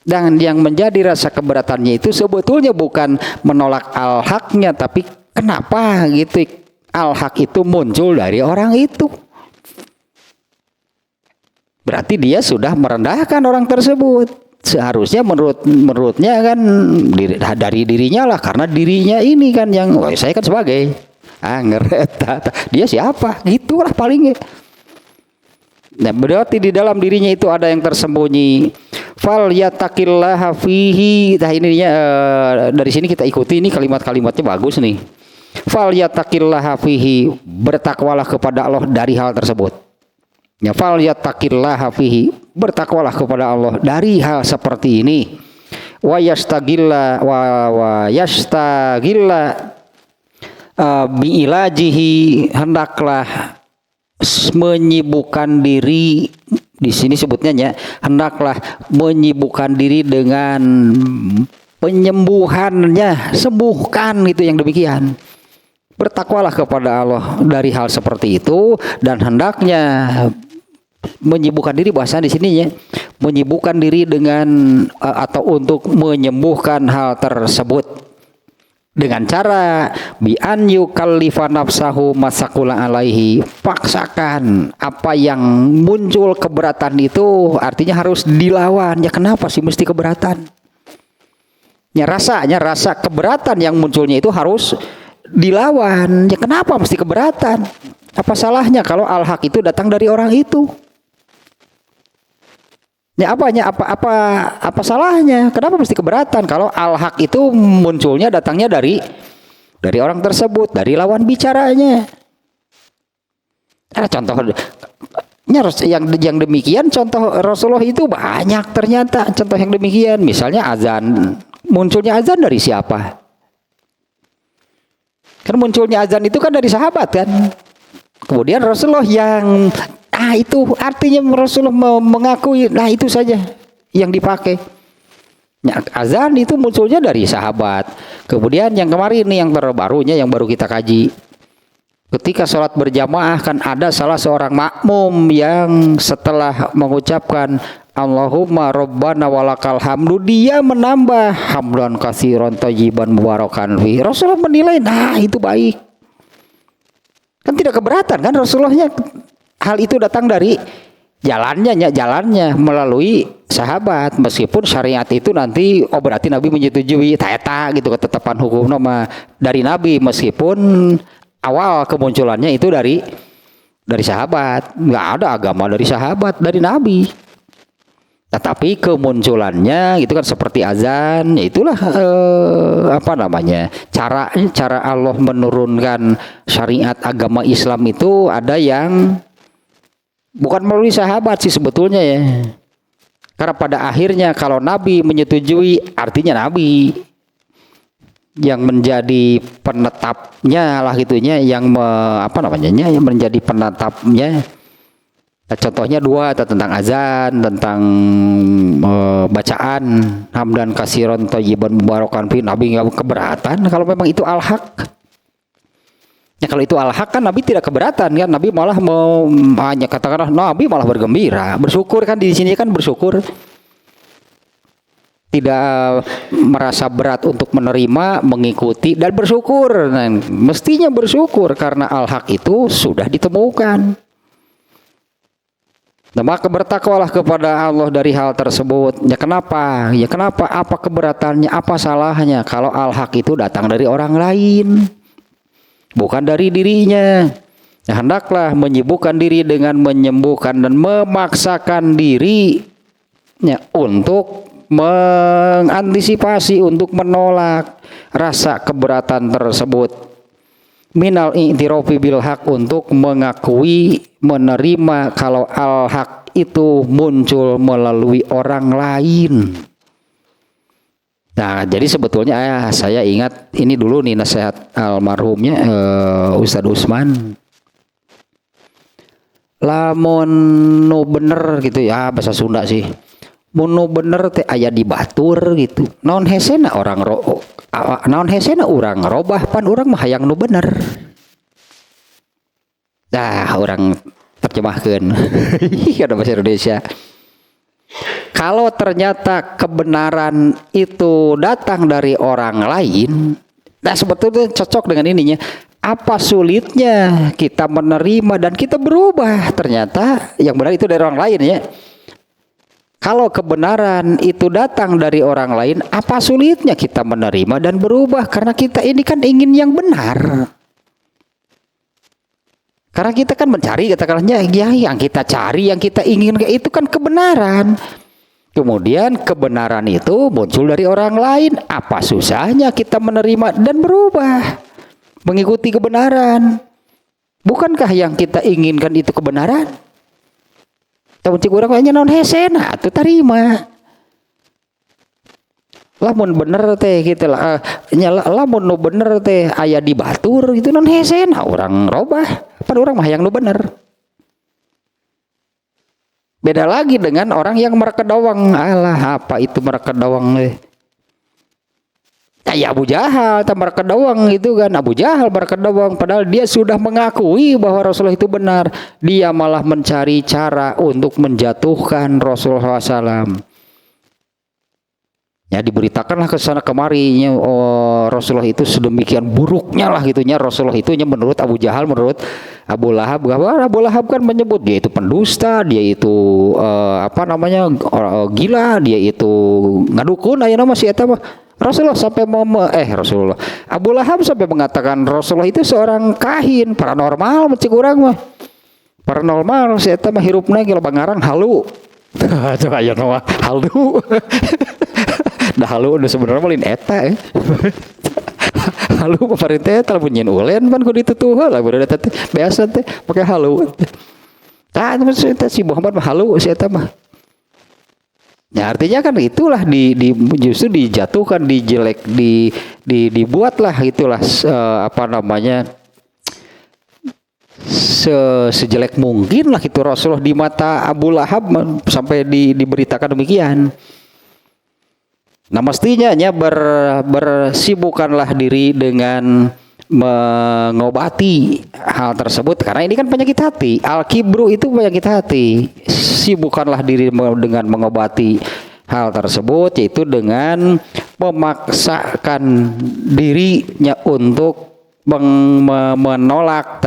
Dan yang menjadi rasa keberatannya itu sebetulnya bukan menolak al-haqnya, tapi kenapa gitu al-haq itu muncul dari orang itu. Berarti dia sudah merendahkan orang tersebut. Seharusnya menurutnya kan dari dirinya lah, karena dirinya ini kan yang saya kan sebagai ngereta dia siapa gitulah palingnya. Nah, berarti di dalam dirinya itu ada yang tersembunyi. Fal yattaqillaha fihi. Nah ininya dari sini kita ikuti, ini kalimat-kalimatnya bagus nih. Fal yattaqillaha fihi, bertakwalah kepada Allah dari hal tersebut. Ya, fal yattaqillaha fihi, bertakwalah kepada Allah dari hal seperti ini. Wa yastagilla bi ilajihi, hendaklah menyibukkan diri, di sini sebutnya ya, hendaklah menyibukkan diri dengan penyembuhannya, sembuhkan gitu yang demikian. Bertakwalah kepada Allah dari hal seperti itu, dan hendaknya menyibukkan diri, bahasa di sininya menyibukkan diri dengan atau untuk menyembuhkan hal tersebut dengan cara bi an yukallifa nafsahu masakula alaihi, paksakan apa yang muncul keberatan itu, artinya harus dilawan. Ya kenapa sih mesti keberatan? Ya rasa keberatan yang munculnya itu harus dilawan. Ya kenapa mesti keberatan? Apa salahnya kalau al-haq itu datang dari orang itu? Ya apa salahnya? Kenapa mesti keberatan kalau al-haq itu munculnya datangnya dari orang tersebut, dari lawan bicaranya? Ada contohnya yang demikian, contoh Rasulullah itu banyak ternyata contoh yang demikian. Misalnya azan, munculnya azan dari siapa? Kan munculnya azan itu kan dari sahabat kan. Kemudian Rasulullah yang itu artinya Rasulullah mengakui, nah itu saja yang dipakai. Ya, azan itu munculnya dari sahabat. Kemudian yang kemarin nih yang terbarunya yang baru kita kaji. Ketika sholat berjamaah kan ada salah seorang makmum yang setelah mengucapkan Allahumma Rabbana walakal hamdu, dia menambah hamdan katsiran thayyiban mubarakan fi. Rasulullah menilai, nah itu baik. Kan tidak keberatan kan Rasulullahnya, hal itu datang dari jalannya melalui sahabat, meskipun syariat itu nanti berarti Nabi menyetujui taeta gitu ketetapan hukum nama dari Nabi, meskipun awal kemunculannya itu dari sahabat. Nggak ada agama dari sahabat, dari Nabi. Tetapi kemunculannya itu kan seperti azan, itulah cara Allah menurunkan syariat agama Islam itu ada yang bukan melalui sahabat sih sebetulnya ya. Karena pada akhirnya kalau Nabi menyetujui, artinya Nabi yang menjadi penetapnya lah gitunya, yang yang menjadi penetapnya. Contohnya dua, tentang azan, tentang bacaan hamdan katsiran thayyiban mubarakan fi, Nabi nggak keberatan kalau memang itu al-haq. Ya kalau itu al-haq kan Nabi tidak keberatan kan, Nabi malah hanya katakanlah Nabi malah bergembira, bersyukur kan, di sini kan bersyukur. Tidak merasa berat untuk menerima, mengikuti dan bersyukur. Nah, mestinya bersyukur karena al-haq itu sudah ditemukan. Nah, maka bertakwalah kepada Allah dari hal tersebut. Ya kenapa? Ya kenapa? Apa keberatannya? Apa salahnya kalau al-haq itu datang dari orang lain, bukan dari dirinya? Nah, hendaklah menyibukkan diri dengan menyembuhkan dan memaksakan dirinya untuk mengantisipasi, untuk menolak rasa keberatan tersebut. Minal i'tirofi bil haq, untuk mengakui, menerima kalau al-haq itu muncul melalui orang lain. Nah, jadi sebetulnya saya ingat ini dulu nih nasihat almarhumnya Ustadz Usman. Lamun nu bener gitu ya, bahasa Sunda sih. Mun nu bener teh aya di batur gitu. Naon hesena orang naon hesena urang robah pan urang mah hayang nu bener. Nah, orang terjemahkeun. Ada bahasa Indonesia. Kalau ternyata kebenaran itu datang dari orang lain, nah sebetulnya cocok dengan ininya. Apa sulitnya kita menerima dan kita berubah? Ternyata yang benar itu dari orang lain ya. Kalau kebenaran itu datang dari orang lain, apa sulitnya kita menerima dan berubah? Karena kita ini kan ingin yang benar. Karena kita kan mencari, katakanlah ya, yang kita cari, yang kita ingin itu kan kebenaran. Kemudian kebenaran itu muncul dari orang lain. Apa susahnya kita menerima dan berubah, mengikuti kebenaran? Bukankah yang kita inginkan itu kebenaran? Tapi cik urang nya naon hesena atuh tarima. Lamun bener teh gitu lah, lamun nu bener teh aya di batur gitu naon hesena urang robah, pan urang mah yang nu bener. Beda lagi dengan orang yang merekedawang. Alah, apa itu merekedawang teh? Kayak Abu Jahal merekedawang gitu kan. Abu Jahal merekedawang padahal dia sudah mengakui bahwa Rasulullah itu benar. Dia malah mencari cara untuk menjatuhkan Rasulullah SAW. Ya, diberitakanlah ke sana kemari, Rasulullah itu sedemikian buruknya lah gitunya. Rasulullah itu menurut Abu Jahal, menurut Abu Lahab. Abu Lahab kan menyebut dia itu pendusta, dia itu gila, dia itu ngadukun aya nama si eta mah. Rasulullah sampai Rasulullah Abu Lahab sampai mengatakan Rasulullah itu seorang kahin paranormal, mencik urang mah paranormal, si eta mah hirupna ge loba ngarang halu. Coba aya nama halu. Dah halu udah sebenarnya malin eta halu paparintah eta lamun nyeun ulen pan kudu ditutuh lah bener eta teh biasa teh pakai halu. Tah eta si Muhammad mah halu si eta mah. Ya artinya kan itulah justru dijatuhkan, dijelek, dibuatlah itulah sejelek mungkin lah itu Rasulullah di mata Abu Lahab sampai diberitakan demikian. Nah mestinya bersibukkanlah diri dengan mengobati hal tersebut karena ini kan penyakit hati. Al-kibru itu penyakit hati. Sibukkanlah diri dengan mengobati hal tersebut, yaitu dengan memaksakan dirinya untuk menolak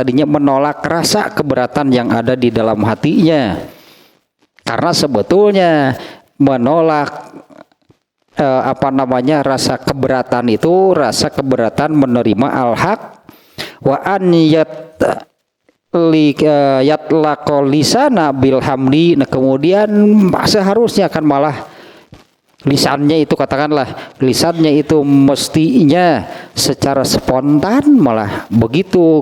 rasa keberatan yang ada di dalam hatinya. Karena sebetulnya menolak rasa keberatan itu rasa keberatan menerima al-haq wa an yatlaqal lisana bil hamdi. Nah kemudian seharusnya kan malah lisannya itu katakanlah lisannya itu mestinya secara spontan malah begitu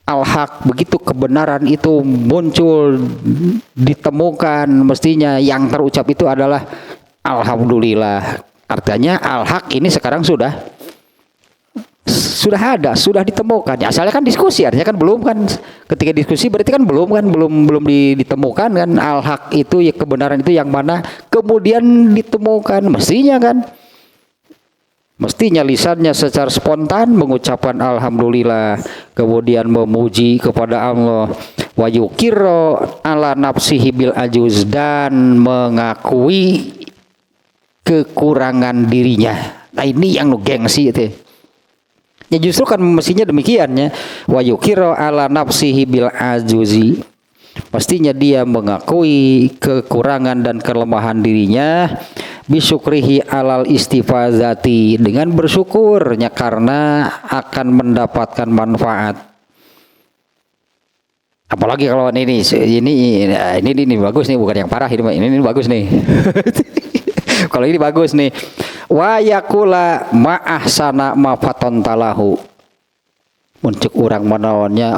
al-haq, begitu kebenaran itu muncul ditemukan mestinya yang terucap itu adalah alhamdulillah. Artinya al-haq ini sekarang sudah ada, sudah ditemukan. Ya, asalnya kan diskusi, artinya kan belum kan. Ketika diskusi berarti kan belum ditemukan kan al-haq itu ya, kebenaran itu yang mana kemudian ditemukan mestinya kan. Mestinya lisannya secara spontan mengucapkan alhamdulillah, kemudian memuji kepada Allah, wa yukirro ala nafsihi bil ajuz, dan mengakui kekurangan dirinya. Nah ini yang nu gengsi itu. Ya justru kan mestinya demikian ya. Wa yukirro ala nafsihi bil ajuzi, Mestinya dia mengakui kekurangan dan kelemahan dirinya, bisyukrihi alal istifazati, dengan bersyukurnya karena akan mendapatkan manfaat. Apalagi kalau ini bagus nih, bukan yang parah ini bagus nih. Kalau ini bagus nih. Wa yakula ma ahsana ma faton talahu. Muncul orang menawannya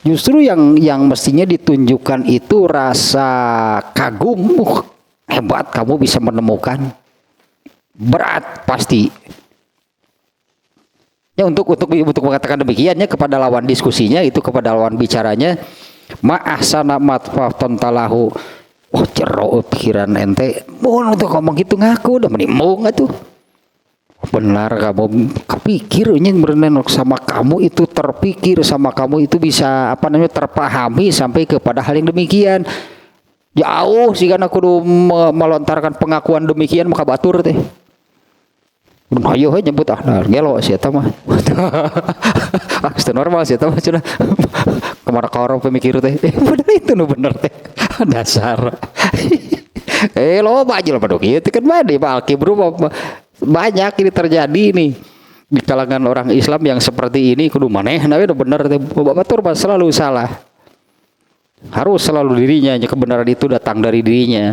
justru yang mestinya ditunjukkan itu rasa kagum. Hebat kamu bisa menemukan. Berat pasti. Ya untuk mengatakan demikiannya kepada lawan diskusinya, itu kepada lawan bicaranya, ma ahsana ma faton talahu. Oh jero pikiran ente, mohon untuk ngomong gitu ngaku udah menimung atuh. Benar kamu kepikirnya berenang sama kamu itu terpikir, sama kamu itu bisa terpahami sampai kepada hal yang demikian. Jauh sih kan aku melontarkan pengakuan demikian maka batur teh. Ayo nyebut gelo sih eta mah. Normal sih eta mah cenah. Kemana karo pemikir teh. Bener itu bener teh. Dasar. Loba aja lah padok ieu teh kan bade Pak Bro. Banyak ini terjadi nih di kalangan orang Islam yang seperti ini. Kudu manehna we bener teh. Batur mah selalu salah. Harus selalu dirinya, kebenaran itu datang dari dirinya.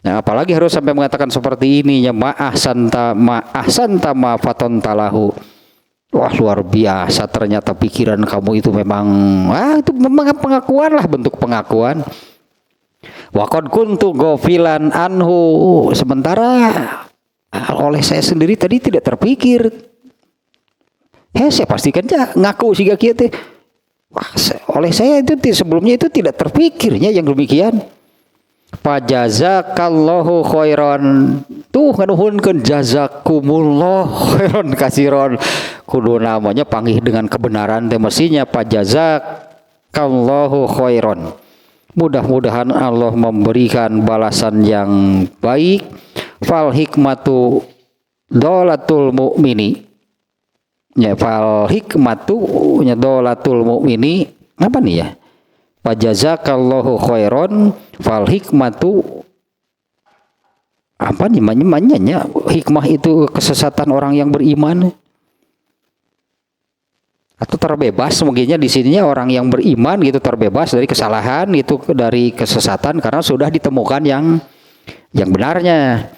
Nah, apalagi harus sampai mengatakan seperti ini, ya ma'ah santa ma faton talahu. Wah luar biasa ternyata pikiran kamu itu memang itu memang pengakuan lah, bentuk pengakuan. Wa qad kuntu ghafilan anhu, sementara oleh saya sendiri tadi tidak terpikir. Saya pastikan ngaku sih kieu teh. Wah, oleh saya itu sebelumnya itu tidak terpikirnya yang demikian. Pajazakallahu khairan, tuh nganuhunkeun jazakumullah khairan kasiron, kudu namanya panggih dengan kebenaran teh mestinya pajazakallahu khairan. Mudah-mudahan Allah memberikan balasan yang baik. Fal hikmatu dolatul mu'mini, ya fal hikmatu nya dolatul mu'mini, apa nih ya? Pajazakallahu khairan fal hikmatu, apa nih namanya? Hikmah itu kesesatan orang yang beriman atau terbebas, mungkinnya di sininya orang yang beriman gitu terbebas dari kesalahan itu, dari kesesatan karena sudah ditemukan yang benarnya.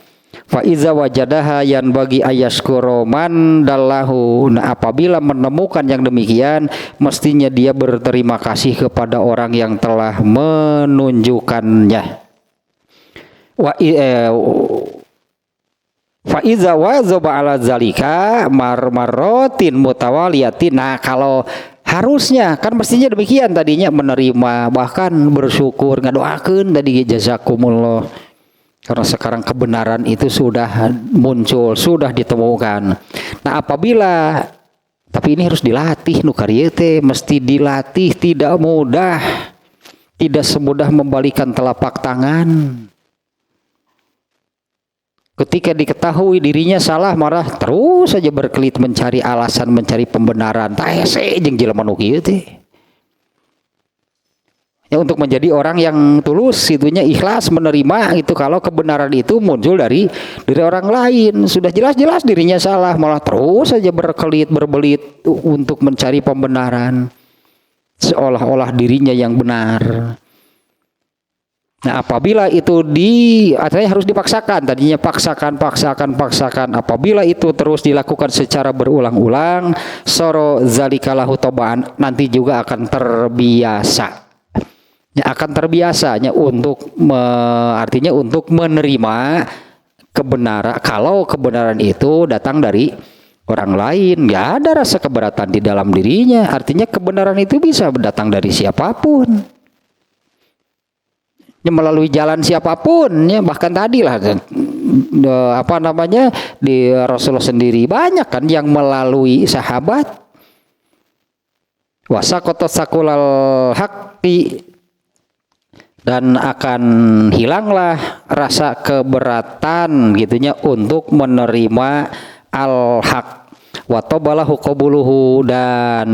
Fa iza wajadaha yan bagi ayaskuro man dallahu. Nah, apabila menemukan yang demikian, mestinya dia berterima kasih kepada orang yang telah menunjukkannya. Fa iza wazaba ala zalika marmarotin mutawaliyatin. Nah, kalau harusnya kan mestinya demikian tadinya, menerima bahkan bersyukur, ngadoakeun tadi jazakumullah. Karena sekarang kebenaran itu sudah muncul, sudah ditemukan. Nah, apabila, tapi ini harus dilatih, nukarya teh mesti dilatih, tidak mudah, tidak semudah membalikan telapak tangan. Ketika diketahui dirinya salah, marah terus saja berkelit mencari alasan, mencari pembenaran. Tah hese jeung jelema nu kieu teh. Ya, untuk menjadi orang yang tulus, itunya ikhlas menerima itu kalau kebenaran itu muncul dari orang lain. Sudah jelas-jelas dirinya salah, malah terus saja berkelit berbelit untuk mencari pembenaran, seolah-olah dirinya yang benar. Nah, apabila itu artinya harus dipaksakan, tadinya paksakan. Apabila itu terus dilakukan secara berulang-ulang, soro zalikalahu tobaan, nanti juga akan terbiasa. Akan terbiasanya artinya untuk menerima kebenaran. Kalau kebenaran itu datang dari orang lain, nggak ada rasa keberatan di dalam dirinya. Artinya kebenaran itu bisa datang dari siapapun, ya, melalui jalan siapapun, ya, bahkan tadi lah di Rasulullah sendiri banyak kan yang melalui sahabat. Wasaqata sakulal haqqi, dan akan hilanglah rasa keberatan gitunya untuk menerima al-haq wa tabalahu qabuluhu, dan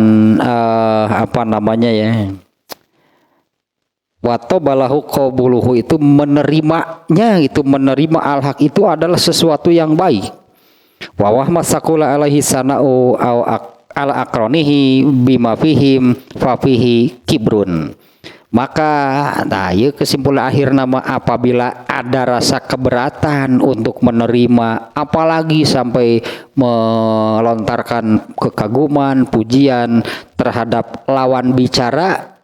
Wato balahu qabuluhu itu menerimanya, itu menerima al-haq itu adalah sesuatu yang baik. Wa wahma sakula alaihi sana'u au ala akronihi bima fihim fa fihi kibrun. Maka nah ya kesimpulan akhir nama, apabila ada rasa keberatan untuk menerima apalagi sampai melontarkan kekaguman pujian terhadap lawan bicara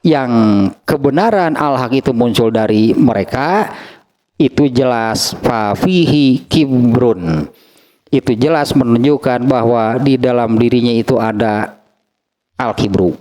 yang kebenaran al-haq itu muncul dari mereka, itu jelas fafihi kibrun, itu jelas menunjukkan bahwa di dalam dirinya itu ada al-kibru,